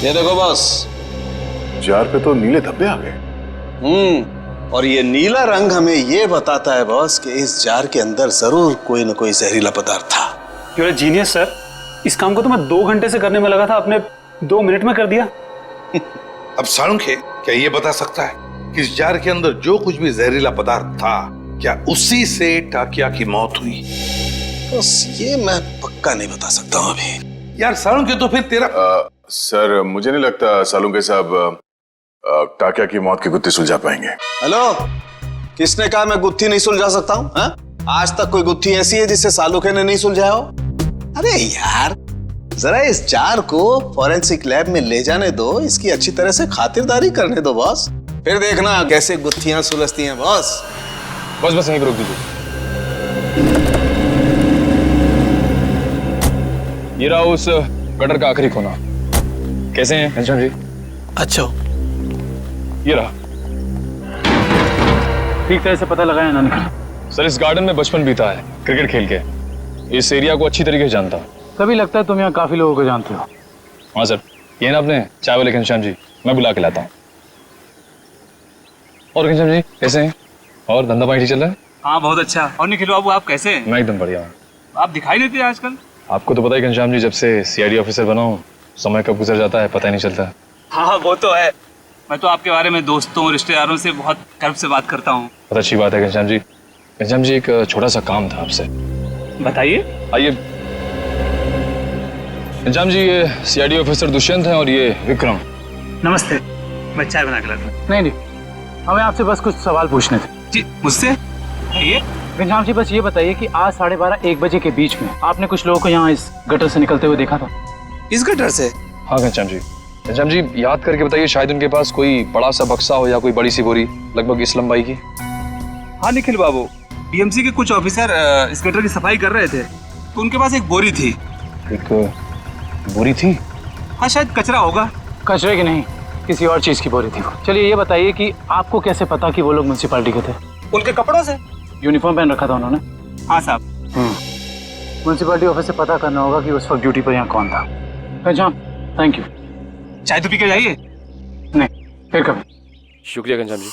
ये देखो बॉस, जार पे तो नीले धब्बे आ गए। और ये नीला रंग हमें ये बताता है बॉस कि इस जार के अंदर जरूर कोई न कोई जहरीला पदार्थ था। You are genius sir. इस काम को तो मैं 2 घंटे से करने में लगा था, आपने 2 मिनट में कर दिया। अब सालुंखे, क्या ये बता सकता है कि इस जार के अंदर जो कुछ भी जहरीला पदार्थ था, क्या उसी से टाकिया की मौत हुई? बस ये मैं पक्का नहीं बता सकता हूँ अभी। यार सालुंखे, तो फिर तेरा सर, मुझे नहीं लगता सालुंखे साहब टाकिया की मौत की गुत्थी सुलझा पाएंगे। हेलो, किसने कहा मैं गुत्थी नहीं सुलझा सकता हूँ? आज तक कोई गुत्थी ऐसी है जिसे सालुखे ने नहीं सुलझाया हो? अरे यार, जरा इस जार को फॉरेंसिक लैब में ले जाने दो, इसकी अच्छी तरह से खातिरदारी करने दो बॉस, फिर देखना कैसे गुत्थियां सुलझती हैं बॉस। बस यहीं पर रोक दीजिए। ये रहा उस गटर का आखिरी कोना। कैसे हैं घनश्याम जी? अच्छा, ये रहा। ठीक तरह से पता लगाया ना निकल। सर, इस गार्डन में बचपन बीता है क्रिकेट खेल के। इस एरिया को अच्छी तरीके से जानता हूँ। तभी लगता है तुम यहाँ काफी लोगों को जानते हो। हाँ सर, ये ना अपने चाय वाले घनश्याम जी, मैं बुला के लाता हूँ। और घनश्याम जी कैसे हैं? और धंधा पानी ठीक चल रहा है? हाँ बहुत अच्छा। और निखिल बाबू आप कैसे हैं? मैं एकदम बढ़िया हूँ। आप दिखाई नहीं देते आजकल। आपको तो पता है घनश्याम जी, जब से सीआईडी ऑफिसर बना हूँ, समय कब गुजर जाता है पता ही नहीं चलता। हाँ वो तो है। मैं तो आपके बारे में दोस्तों रिश्तेदारों से बहुत गर्व से बात करता हूँ। बहुत अच्छी बात है घनश्याम जी। घनश्याम जी, एक छोटा सा काम था आपसे। बताइए। आइए घनश्याम जी, ये सीआईडी ऑफिसर दुष्यंत हैं और ये विक्रम। नमस्ते, मैं चाय बना के लाता हूँ। नहीं, हमें आपसे बस कुछ सवाल पूछने थे। जी मुझसे? ये घनश्याम जी, बस ये बताइए कि आज 12:30-1 बजे के बीच में आपने कुछ लोगों को यहाँ इस गटर से निकलते हुए देखा था? इस गटर से? हाँ घनश्याम जी। घनश्याम जी, याद करके बताइए, शायद उनके पास कोई बड़ा सा बक्सा हो या कोई बड़ी सी बोरी लगभग इस लंबाई की। हाँ निखिल बाबू, बीएमसी के कुछ ऑफिसर इस गटर की सफाई कर रहे थे, तो उनके पास एक बोरी थी। एक बोरी थी? हाँ शायद कचरा होगा। कचरे की नहीं, किसी और चीज की बोरी थी वो। चलिए ये बताइए कि आपको कैसे पता कि वो लोग म्युनिसिपैलिटी के थे? उनके कपड़ों से। यूनिफॉर्म पहन रखा था उन्होंने? हाँ साहब। म्युनिसिपैलिटी ऑफिस से पता करना होगा कि उस वक्त ड्यूटी पर यहाँ कौन था। अच्छा, थैंक यू। चाय तो पी के जाइए। नहीं, फिर कभी। शुक्रिया घनश्याम जी।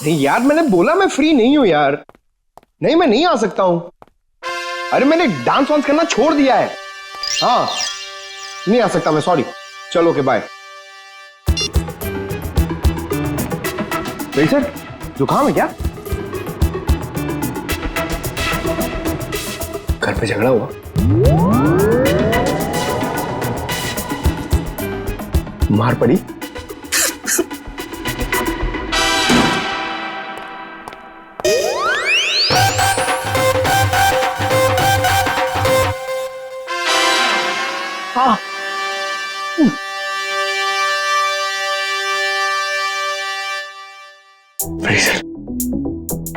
नहीं यार, मैंने बोला मैं फ्री नहीं हूं यार। नहीं, मैं नहीं आ सकता हूं। अरे मैंने डांस वांस करना छोड़ दिया है। हाँ नहीं आ सकता मैं, सॉरी। चलो ओके बाय। सर, जुकाम है क्या? घर पे झगड़ा हुआ? मार पड़ी? हाँ। सर,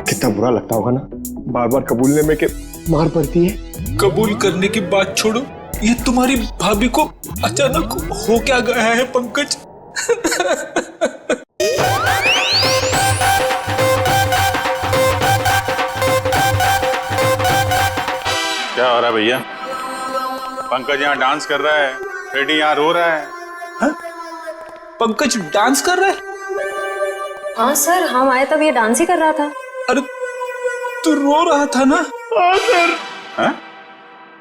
कितना बुरा लगता होगा ना बार बार कबूलने में कि मार पड़ती है। कबूल करने की बात छोड़ो, ये तुम्हारी भाभी को अचानक हो क्या गया है पंकज? क्या हो रहा है भैया? पंकज यहाँ डांस कर रहा है, फ्रेडी यहाँ रो रहा है। हा? पंकज डांस कर रहा है? हाँ सर, हम आए तब ये डांस ही कर रहा था। अरे तू रो रहा था ना? हाँ सर। हाँ?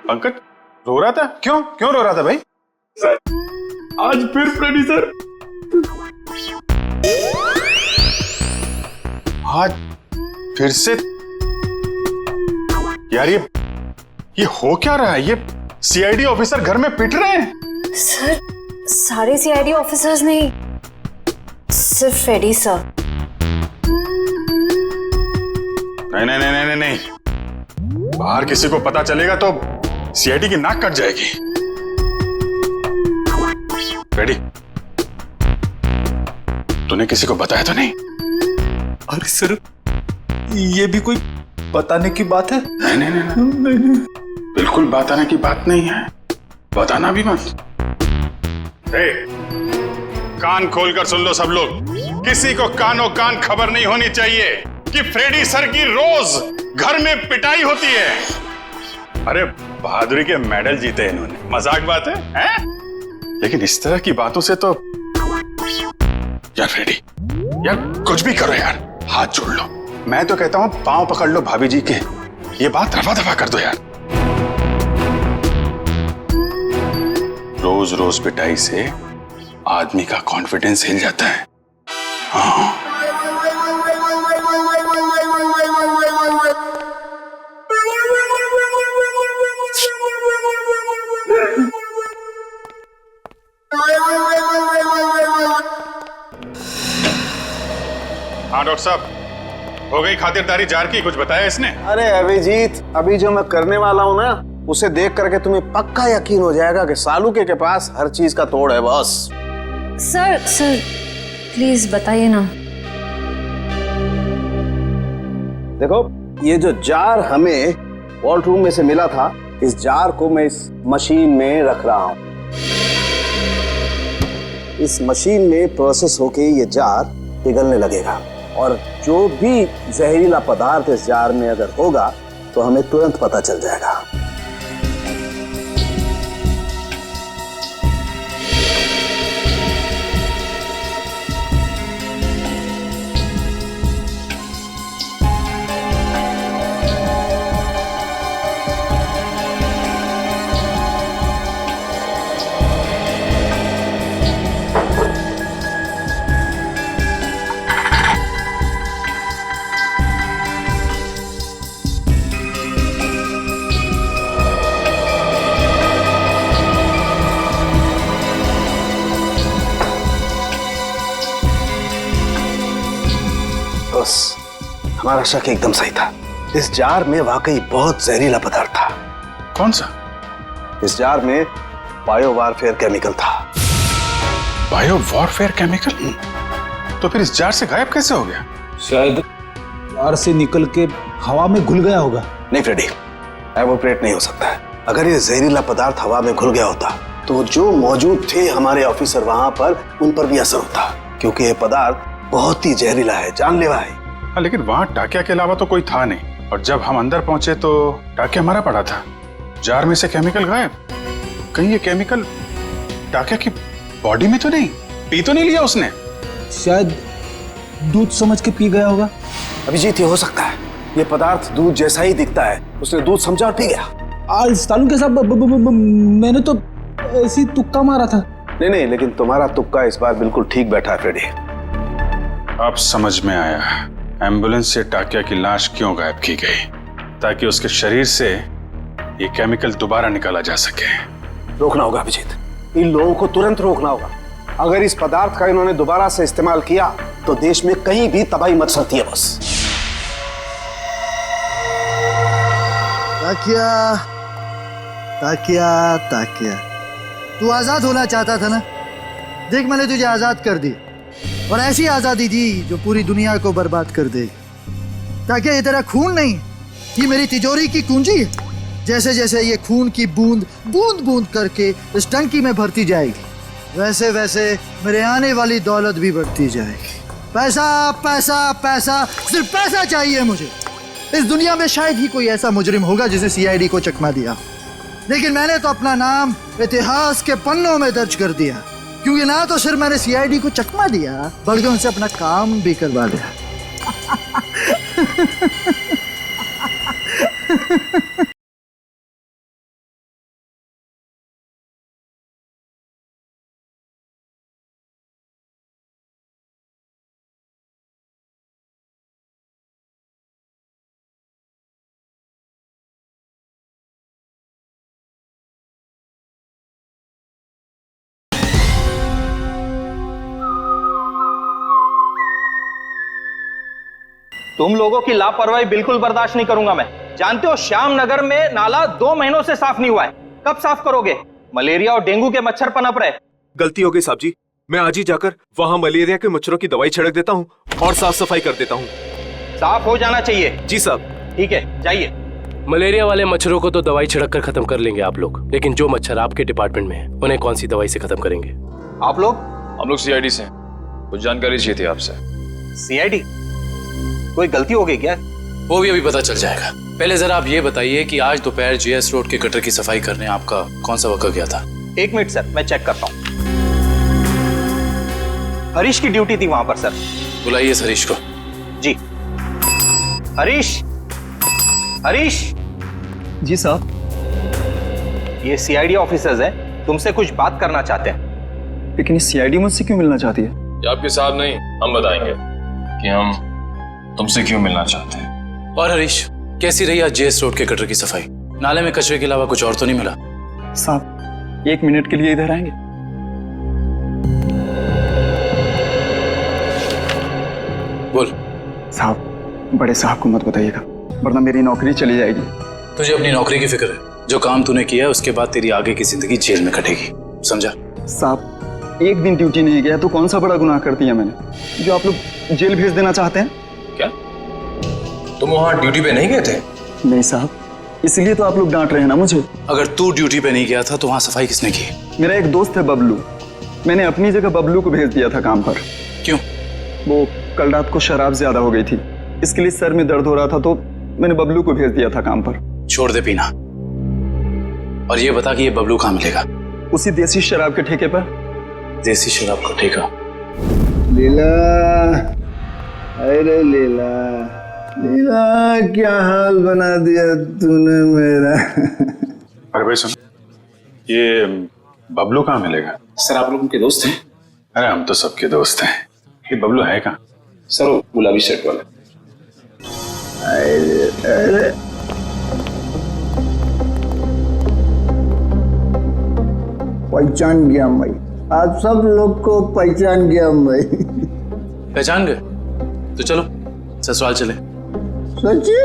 पंकज रो रहा था? क्यों रो रहा था भाई? सर, आज फिर फ्रेडी सर। आज फिर से? यार ये हो क्या रहा है? ये सीआईडी ऑफिसर घर में पिट रहे हैं। सर, सारे सीआईडी ऑफिसर्स नहीं, सिर्फ फ्रेडी सर। नहीं, बाहर किसी को पता चलेगा तो सीआईडी की नाक कट जाएगी। फ्रेडी, तूने किसी को बताया तो नहीं? अरे सर, ये भी कोई बताने की बात है? नहीं, बिल्कुल बताने की बात नहीं है। बताना भी मत। कान खोलकर सुन लो सब लोग, किसी को कानों कान खबर नहीं होनी चाहिए कि फ्रेडी सर की रोज घर में पिटाई होती है। अरे बहादुरी के मेडल जीते इन्होंने, मजाक बात है? लेकिन इस तरह की बातों से तो यार फ्रेडी, यार कुछ भी करो यार, हाथ जोड़ लो। मैं तो कहता हूं पांव पकड़ लो भाभी जी के, ये बात रफा दफा कर दो यार। रोज रोज पिटाई से आदमी का कॉन्फिडेंस हिल जाता है। हाँ। हाँ डॉक्टर साहब, हो गई खातिरदारी जार की, कुछ बताया इसने? अरे अभिजीत, अभी जो मैं करने वाला हूँ ना, उसे देख करके तुम्हें पक्का यकीन हो जाएगा कि सालुके के पास हर चीज का तोड़ है बॉस। सर प्लीज बताइए ना। देखो, ये जो जार हमें वॉल्ट रूम में से मिला था, इस जार को मैं इस मशीन में रख रहा हूं। इस मशीन में प्रोसेस होके ये जार पिघलने लगेगा और जो भी जहरीला पदार्थ इस जार में अगर होगा तो हमें तुरंत पता चल जाएगा। हमारा शक एकदम सही था। इस जार में वाकई बहुत जहरीला पदार्थ था। कौन सा? इस जार में बायो वारफेयर केमिकल था। Bio warfare chemical? तो फिर इस जार से गायब कैसे हो गया? शायद जार से निकल के हवा में घुल गया होगा। नहीं फ्रेडी, एवोपरेट नहीं हो सकता है। अगर ये जहरीला पदार्थ हवा में घुल गया होता तो जो मौजूद थे हमारे ऑफिसर वहां पर, उन पर भी असर होता, क्योंकि ये पदार्थ बहुत ही जहरीला है, जानलेवा है। लेकिन वहां टाकिया के अलावा तो कोई था नहीं, और जब हम अंदर पहुंचे तो टाकिया मरा पड़ा था, जार में से केमिकल गायब। कहीं ये केमिकल टाकिया की बॉडी में तो नहीं, पी तो नहीं लिया उसने? शायद दूध समझ के पी गया होगा। अभिजीत, ये हो सकता है। ये पदार्थ दूध जैसा ही दिखता है, उसने दूध समझा और पी गया। सालू के साहब, मैंने तो ऐसी तुक्का मारा था। नहीं, लेकिन तुम्हारा तुक्का इस बार बिल्कुल ठीक बैठा है फ्रेडी। अब समझ में आया एम्बुलेंस से टाकिया की लाश क्यों गायब की गई, ताकि उसके शरीर से ये केमिकल दोबारा निकाला जा सके। रोकना होगा अभिजीत, इन लोगों को तुरंत रोकना होगा। अगर इस पदार्थ का इन्होंने दोबारा से इस्तेमाल किया तो देश में कहीं भी तबाही मच सकती है बस। ताकिया, ताकिया, ताकिया, तू आजाद होना चाहता था ना? देख, मैंने तुझे आजाद कर दी, और ऐसी आजादी दी जो पूरी दुनिया को बर्बाद कर दे। ताकि ये तेरा खून नहीं, ये मेरी तिजोरी की कुंजी है। जैसे जैसे ये खून की बूंद बूंद बूंद करके इस टंकी में भरती जाएगी, वैसे वैसे मेरे आने वाली दौलत भी बढ़ती जाएगी। पैसा पैसा पैसा, सिर्फ पैसा चाहिए मुझे। इस दुनिया में शायद ही कोई ऐसा मुजरिम होगा जिसे सीआईडी को चकमा दिया, लेकिन मैंने तो अपना नाम इतिहास के पन्नों में दर्ज कर दिया, क्योंकि ना तो सिर्फ मैंने सीआईडी को चकमा दिया, बल्कि उनसे अपना काम भी करवा दिया। तुम लोगों की लापरवाही बिल्कुल बर्दाश्त नहीं करूंगा मैं। जानते हो, श्याम नगर में नाला 2 महीनों से साफ नहीं हुआ है। कब साफ करोगे? मलेरिया और डेंगू के मच्छर पनप रहे। गलती हो गई साहब जी, मैं आज ही जाकर वहां मलेरिया के मच्छरों की दवाई छिड़क देता हूँ और साफ सफाई कर देता हूँ। साफ हो जाना चाहिए। जी साहब। ठीक है, जाइए। मलेरिया वाले मच्छरों को तो दवाई छिड़क कर खत्म कर लेंगे आप लोग, लेकिन जो मच्छर आपके डिपार्टमेंट में है उन्हें कौन सी दवाई से खत्म करेंगे? आप लोग? हम लोग सीआईडी से, कुछ जानकारी चाहिए थी आपसे। सीआईडी? कोई गलती हो गई क्या? वो भी अभी पता चल जाएगा। पहले जरा आप ये बताइए कि आज दोपहर जीएस रोड के गटर की सफाई करने आपका कौन सा वक्त गया था? 1 मिनट सर, मैं चेक करता हूँ। हरीश की ड्यूटी थी वहां पर सर। बुलाइए इस हरीश को। जी। हरीश, हरीश। जी साहब। ये सीआईडी ऑफिसर्स हैं, तुमसे कुछ बात करना चाहते हैं। लेकिन सीआईडी मुझसे क्यों मिलना चाहती है? ये आपके साहब नहीं, हम बताएंगे कि हम तुमसे क्यों मिलना चाहते हैं। और हरीश, कैसी रही आज जेएस रोड के गटर की सफाई? नाले में कचरे के अलावा कुछ और तो नहीं मिला? साहब, 1 मिनट के लिए इधर आएंगे? बोल। साहब, बड़े साहब को मत बताइएगा वरना मेरी नौकरी चली जाएगी। तुझे अपनी नौकरी की फिक्र है। जो काम तूने किया है उसके बाद तेरी आगे की जिंदगी जेल में कटेगी, समझा? साहब, एक दिन ड्यूटी नहीं गया तो कौन सा बड़ा गुनाह कर दिया मैंने जो आप लोग जेल भेज देना चाहते हैं? क्या तुम वहां ड्यूटी पे नहीं गए थे? नहीं साहब, इसलिए तो आप लोग डांट रहे हैं ना मुझे। अगर तू ड्यूटी पे नहीं गया था तो वहां सफाई किसने की? मेरा एक दोस्त है बबलू, मैंने अपनी जगह बबलू को भेज दिया था काम पर। क्यों? वो कल रात को शराब ज्यादा हो गई थी, इसके लिए सर में दर्द हो रहा था तो मैंने बबलू को भेज दिया था काम पर। छोड़ दे पीना और ये बता कि ये बबलू कहाँ मिलेगा? उसी देसी शराब के ठेके पर। देसी शराब का ठेका? लीला, अरे लीला, लीला क्या हाल बना दिया तूने मेरा। अरे भाई सुन, ये बबलू कहाँ मिलेगा? सर आप लोग उनके दोस्त हैं? अरे हम तो सबके दोस्त हैं। ये बबलू है कहाँ? सर वो गुलाबी शर्ट वाला। अरे पहचान गया मैं, आप सब लोग को पहचान गया मैं। पहचान गए? तो चलो ससुराल चले। सच्ची?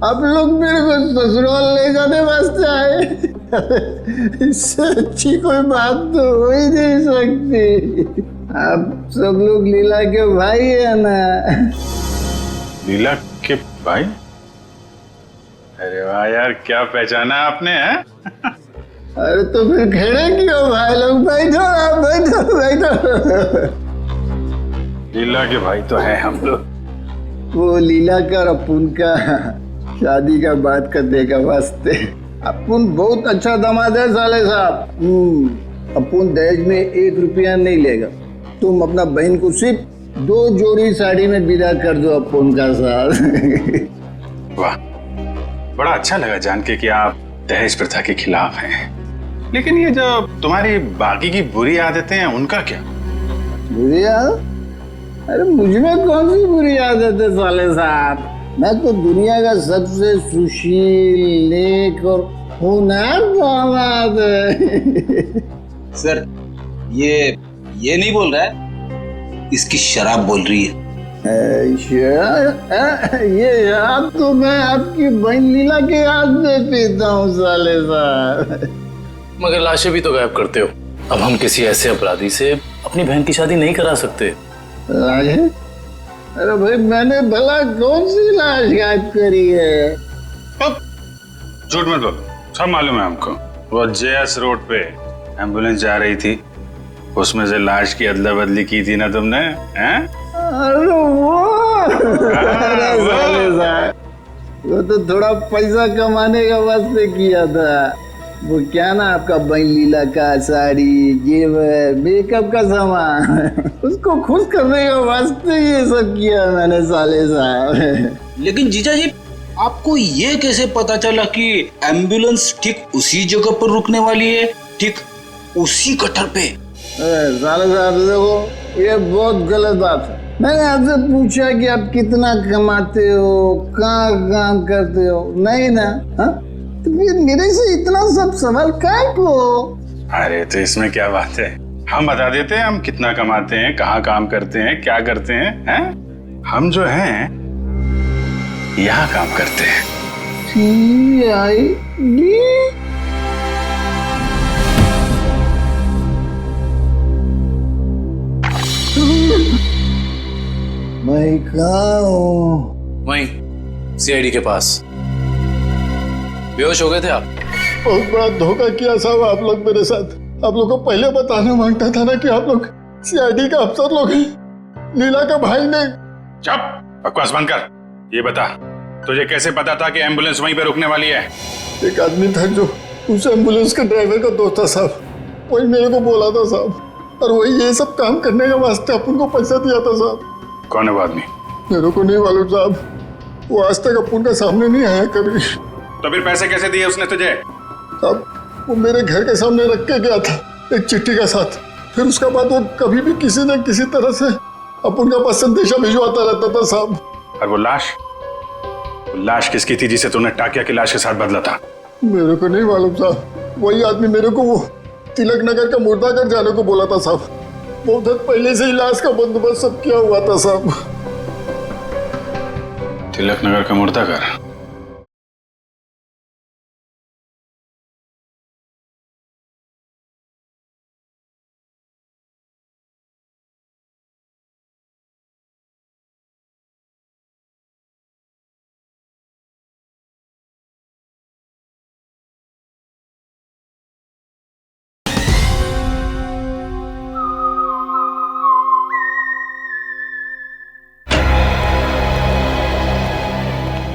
आप लोग मेरे को ससुराल ले जाने वास्ते आए? इससे अच्छी कोई बात तो हो ही नहीं सकती। आप सब लोग लीला के भाई है ना? लीला के भाई? अरे वाह यार, क्या पहचाना आपने है? अरे तो फिर खड़े क्यों भाई लोग? बैठो आप, बैठो बैठो। लीला के भाई तो है हम लोग। वो लीला का और अपुन का शादी का बात करने का वास्ते। अपुन बहुत अच्छा दामाद है साले साहब। अपुन दहेज में 1 रुपया नहीं लेगा। तुम अपना बहन को सिर्फ 2 जोड़ी साड़ी में विदा कर दो अपुन का साथ। वाह, बड़ा अच्छा लगा जान के कि आप दहेज प्रथा के खिलाफ हैं। लेकिन ये जो तुम्हारी बाकी की बुरी आदतें हैं उनका क्या? बुरी आदत? अरे मुझमें कौन सी बुरी आदत है साले साहब? मैं तो दुनिया का सबसे सुशील, नेक और होनहार दामाद है। सर ये नहीं बोल रहा है, इसकी शराब बोल रही है। ये शराब तो मैं आपकी बहन लीला के हाथ में पीता हूँ साले साहब। मगर लाशें भी तो गायब करते हो। अब हम किसी ऐसे अपराधी से अपनी बहन की शादी नहीं करा सकते। लाशें? अरे भाई मैंने भला कौन सी लाश गायब करी है? झूठ मत बोलो, सब मालूम है हमको। वो जेएस रोड पे एम्बुलेंस जा रही थी, उसमें से लाश की अदला बदली की थी ना तुमने? हैं? अरे वो तो थोड़ा पैसा कमाने का वास्ते किया था। वो क्या ना आपका बहन लीला का साड़ी, जेवर, मेकअप का सामान, उसको खुश करने का वास्ते ये सब किया मैंने साले साहब। लेकिन जीजा जी, आपको ये कैसे पता चला कि एम्बुलेंस ठीक उसी जगह पर रुकने वाली है, ठीक उसी कटर पे? साले साहब देखो, ये बहुत गलत बात है। मैंने आपसे पूछा कि आप कितना कमाते हो, कहाँ काम करते हो, नहीं ना? हाँ? तो फिर मेरे से इतना सब सवाल काहे को? अरे तो इसमें क्या बात है, हम बता देते हैं हम कितना कमाते हैं, कहाँ काम करते हैं, क्या करते हैं, हैं? हम जो हैं यहाँ काम करते हैं। CID? मैं कहाँ हूँ? वहीं सीआईडी के पास। बेहोश हो गए थे आप? बहुत बड़ा धोखा किया साहब आप लोग मेरे साथ। आप लोग को पहले बताना मांगता था ना कि आप लोग सीआईडी का अफसर लोग हैं। लीला का भाई ने। चुप, बकवास बंद कर। ये बता, तुझे कैसे पता था कि एम्बुलेंस वहीं पे रुकने वाली है? एक आदमी था जो उस एम्बुलेंस के ड्राइवर का दोस्त था साहब, वही मेरे को बोला था साहब, और वही ये सब काम करने के वास्ते अपन को पैसा दिया था साहब। कौन है वो आदमी? मेरे को नहीं मालूम साहब, वो आज तक अपन का सामने नहीं आया कभी। तो फिर पैसे कैसे दिए उसने तुझे? साहब वो मेरे घर के सामने रख के गया था एक चिट्ठी के साथ, फिर उसके बाद वो कभी भी किसी न किसी तरह से अपन का पास संदेशा भिजवाता रहता था साहब। और वो लाश किसकी थी जिसे तूने टाकिया की लाश के साथ बदला था? मेरे को नहीं मालूम साहब, वही आदमी मेरे को वो तिलक नगर का मुर्दाघर जाने को बोला था साहब। बहुत दिन पहले से ही लाश का बंदोबस्त सब किया हुआ था साहब। तिलक नगर का मुर्दा घर।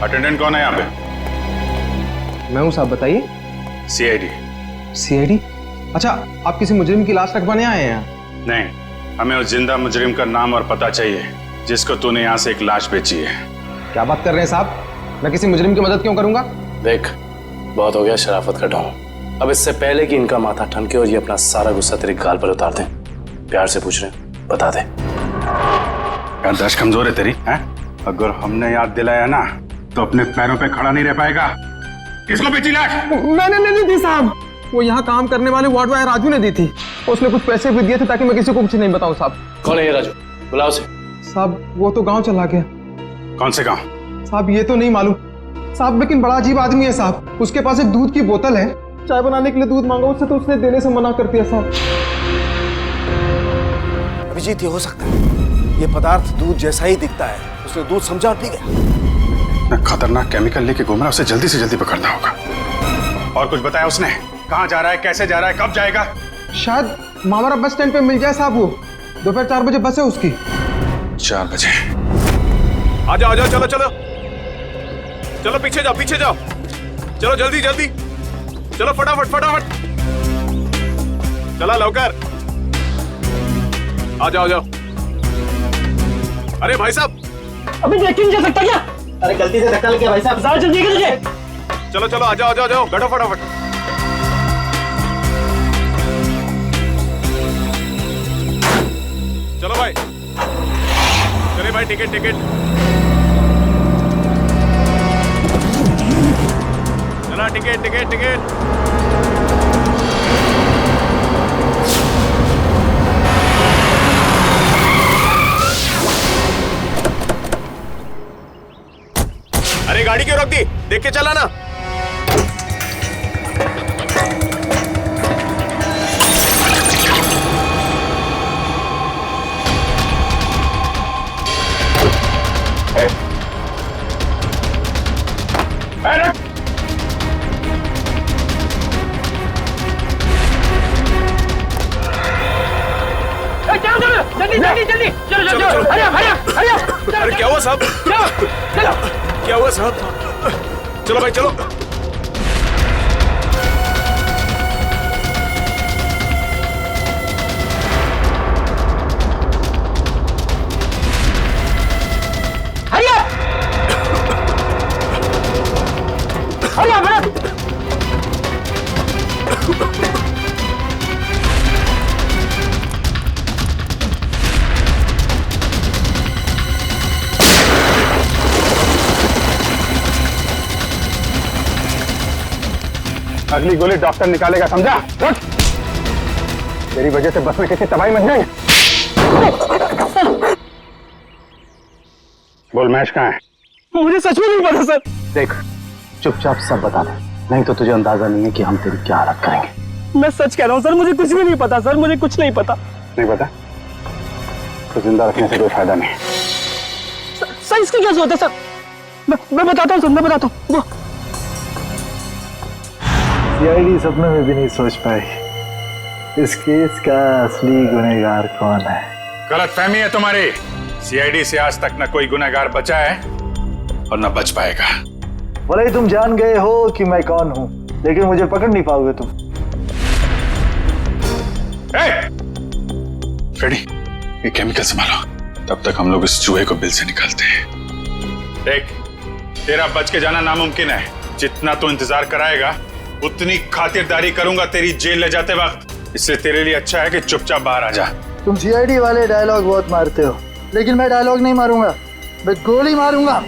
अटेंडेंट कौन है यहाँ पे? मैं हूँ साहब, बताइए। सीआईडी। सीआईडी? अच्छा, आप किसी मुजरिम की लाश रखवाने आए हैं यहाँ? नहीं, हमें उस जिंदा मुजरिम का नाम और पता चाहिए जिसको तूने यहाँ से एक लाश बेची है। क्या बात कर रहे हैं साहब? मैं किसी मुजरिम की मदद क्यों करूंगा? देख, बहुत हो गया शराफत का ढोंग। अब इससे पहले कि इनका माथा ठनके और ये अपना सारा गुस्सा तेरे गाल पर उतार दें, प्यार से पूछ रहे हैं, बता दे। याददाश्त कमजोर है तेरी, हैं? अगर हमने याद दिलाया ना तो अपने पैरों पे खड़ा नहीं रह पाएगा। किसको बेची लाश? मैंने नहीं दी थी साहब, वो यहाँ काम करने वाले वार्ड बॉय राजू ने दी थी। उसने कुछ पैसे भी दिए थे ताकि मैं किसी को कुछ नहीं बताऊं साहब। कौन है ये राजू? बुलाओ उसे। साहब वो तो गांव चला गया। कौन से गांव? साहब ये तो नहीं मालूम साहब, लेकिन बड़ा अजीब आदमी है साहब। उसके पास एक दूध की बोतल है, चाय बनाने के लिए दूध मांगा उससे तो उसने देने से मना कर दिया साहब। अभिजीत, ये हो सकता है ये पदार्थ दूध जैसा ही दिखता है, उसने दूध समझा और पी गया। खतरनाक केमिकल लेके घूम रहा है, उसे जल्दी से जल्दी पकड़ना होगा। और कुछ बताया उसने? कहाँ जा रहा है, कैसे जा रहा है, कब जाएगा? शायद मावरा बस स्टैंड पे मिल जाए साहब। वो दोपहर 4 बजे बस है उसकी। 4 बजे? आ जाओ, चलो चलो चलो, पीछे जाओ, पीछे जाओ, चलो जल्दी जल्दी, चलो फटाफट फटाफट, चला लवकर, आ जाओ, अरे भाई साहब, अभी देख नहीं जा सकता क्या? अरे गलती से धक्का लग गया भाई साहब, ज्यादा जल्दी है तुझे। चलो चलो, आ जाओ, बैठो फटाफट। चलो भाई, चले भाई, टिकट, चला टिकट। अरे गाड़ी क्यों रोक दी? देख के चला ना। जल्दी चलो, हरिया। अरे क्या हुआ साहब? क्या हुआ साहब? चलो भाई चलो। हरिया अगली गोली डॉक्टर निकालेगा, समझा? उठ! तेरी वजह से बस में किसी तबाही मच जाएंगे। बोल, महेश कहाँ है? मुझे सच में नहीं पता सर। देख, चुपचाप सब बता दे, नहीं तो तुझे अंदाजा नहीं है कि हम तेरी क्या हालत करेंगे। मैं सच कह रहा हूँ सर, मुझे कुछ भी नहीं पता सर, मुझे कुछ नहीं पता। नहीं पता तो जिंदा रखने से कोई फायदा नहीं। सर इसकी क्या जरूरत है सर? मैं बताता हूँ सर, मैं बताता हूँ। सीआईडी सपने में भी नहीं सोच पाई इस केस का असली गुनहगार कौन है। गलतफहमी है तुम्हारी। सीआईडी से आज तक न कोई गुनहगार बचा है और न बच पाएगा। भले ही तुम जान गए हो कि मैं कौन हूं, लेकिन मुझे पकड़ नहीं पाओगे तुम। फ्रेडी, ये केमिकल संभालो, तब तक हम लोग इस चूहे को बिल से निकालते हैं। देख, तेरा बच के जाना नामुमकिन है। जितना तू इंतजार कराएगा उतनी खातिरदारी करूंगा तेरी जेल ले जाते वक्त। इससे तेरे लिए अच्छा है कि चुपचाप बाहर आ जा। तुम सीआईडी वाले डायलॉग बहुत मारते हो, लेकिन मैं डायलॉग नहीं मारूंगा, मैं गोली मारूंगा।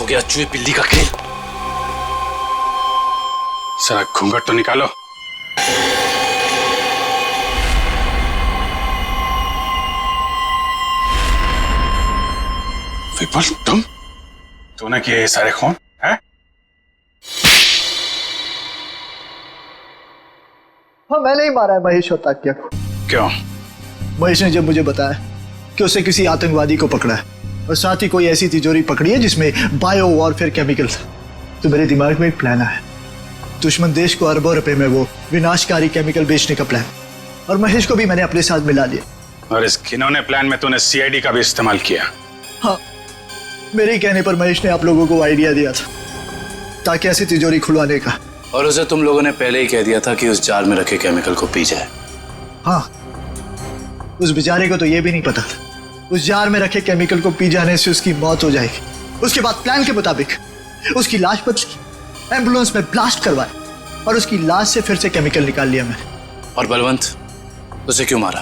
हो गया चूहे बिल्ली का खेल। जरा घूंघट तो निकालो। विपुल, तूने किए ये सारे खून है? हाँ, मैंने ही मारा है महेश और ताकिया को। क्यों? महेश ने जब मुझे बताया कि उसे किसी आतंकवादी को पकड़ा है और साथ ही कोई ऐसी तिजोरी पकड़ी है जिसमें बायो वॉरफेयर केमिकल था, तो मेरे दिमाग में एक प्लान आया। दुश्मन देश को अरबों रुपए में वो विनाशकारी केमिकल बेचने का प्लान, और महेश को भी मैंने अपने साथ मिला लिया। और इस घिनौने प्लान में तूने सीआईडी का भी इस्तेमाल किया? हाँ, मेरे ही कहने पर महेश ने आप लोगों को आइडिया दिया था ताकि ऐसी तिजोरी खुलवाने का। और उसे तुम लोगों ने पहले ही कह दिया था कि उस जार में रखे केमिकल को पी जाए। हाँ, उस बेचारे को तो ये भी नहीं पता था उस जार में रखे केमिकल को पी जाने से उसकी मौत हो जाएगी। उसके बाद प्लान के मुताबिक उसकी लाश पर एम्बुलेंस में ब्लास्ट करवाया और उसकी लाश से फिर से केमिकल निकाल लिया मैंने। और बलवंत, उसे क्यों मारा?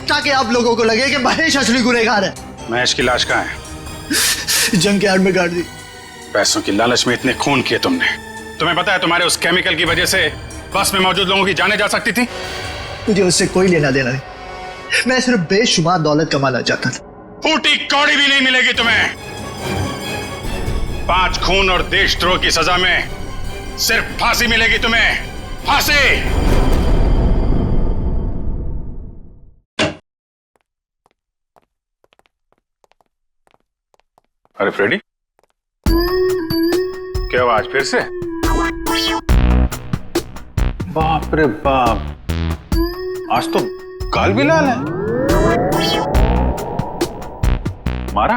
ताकि आप लोगों को लगे कि महेश असली गुनहगार है। महेश की लाश कहाँ है? जंग के आड़ में गाड़ दी। पैसों की लालच में इतने खून किए तुमने। तुम्हें पता है तुम्हारे उस केमिकल की वजह से बस में मौजूद लोगों की जानें जा सकती थी। मुझे उससे कोई लेना देना नहीं, मैं सिर्फ बेशुमार दौलत कमाना चाहता था। फूटी कौड़ी भी नहीं मिलेगी तुम्हें। 5 खून और देशद्रोह की सजा में सिर्फ फांसी मिलेगी तुम्हें, फांसी। अरे फ्रेडी, क्या हुआ आज फिर से? बाप रे बाप, आज तो गाल भी लाल है। मारा?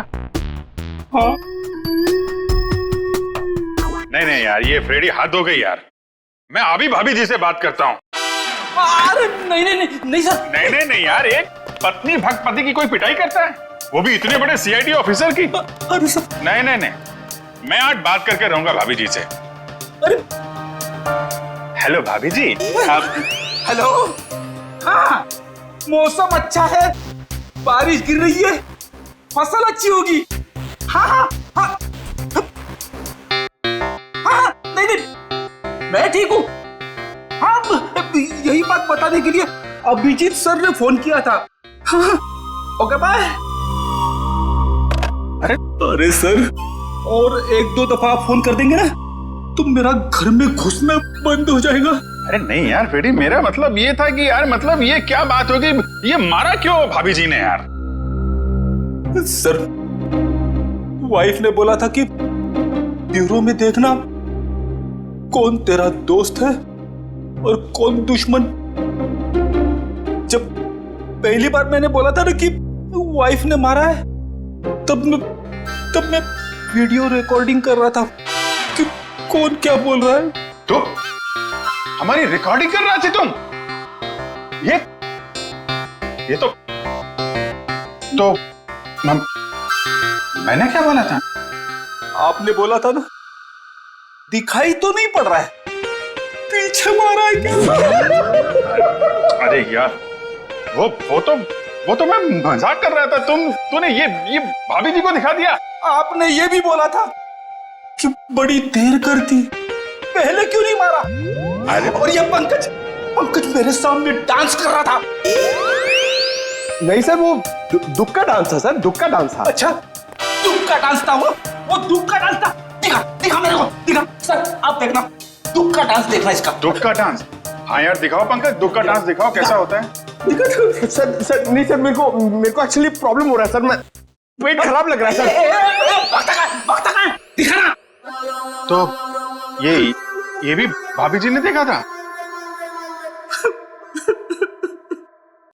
हाँ। नहीं यार, ये फ्रेडी हद हो गई यार। मैं अभी भाभी जी से बात करता हूँ। अरे नहीं सर। नहीं यार, एक पत्नी भक्त पति की कोई पिटाई करता है, वो भी इतने बड़े सीआईडी ऑफिसर की? अरे सर। नहीं, मैं आज बात करके रहूंगा भाभी जी से। अरे हेलो भाभी जी। हेलो। हाँ, मौसम अच्छा है, बारिश गिर रही है, फसल अच्छी होगी। हाँ, नहीं, मैं ठीक हूँ। हाँ, यही बात बताने के लिए अभिजीत सर ने फोन किया था। हाँ, ओके बाय। अरे सर, और 1-2 दफा आप फोन कर देंगे ना तो मेरा घर में घुसना बंद हो जाएगा। अरे नहीं यार फ्रेडी, मेरा मतलब ये था कि यार, मतलब ये क्या बात होगी, ये मारा क्यों भाभी जी ने यार? सर, वाइफ ने बोला था कि ब्यूरो में देखना कौन तेरा दोस्त है और कौन दुश्मन। जब पहली बार मैंने बोला था ना कि वाइफ ने मारा है, तब मैं वीडियो रिकॉर्डिंग कर रहा था कि कौन क्या बोल रहा है। तो हमारी रिकॉर्डिंग कर रहा थे तुम? ये तो मैंने क्या बोला था? आपने बोला था ना, दिखाई तो नहीं पड़ रहा है, पीछे मारा है क्या? अरे यार, वो तो मैं मजाक कर रहा था। तूने ये भाभी जी को दिखा दिया। आपने ये भी बोला था कि बड़ी देर कर दी, पहले क्यों नहीं मारा? अरे और ये पंकज मेरे सामने डांस कर रहा था। नहीं सर, वो दुख का डांस था सर, दुख का डांस था। अच्छा, दुख का डांस था वो दुख का डांस था। दिखा मेरे को, दिखा सर, आप देखना, दुख का डांस देखना इसका। दुख का डांस? हाँ यार, दिखाओ पंकज, दुख का डांस दिखाओ, कैसा होता है? सर नहीं सर, मेरे को एक्चुअली प्रॉब्लम हो रहा है सर, मैं पेट खराब लग रहा है सर। दिखा ना। तो ये भी भाभी जी ने देखा था?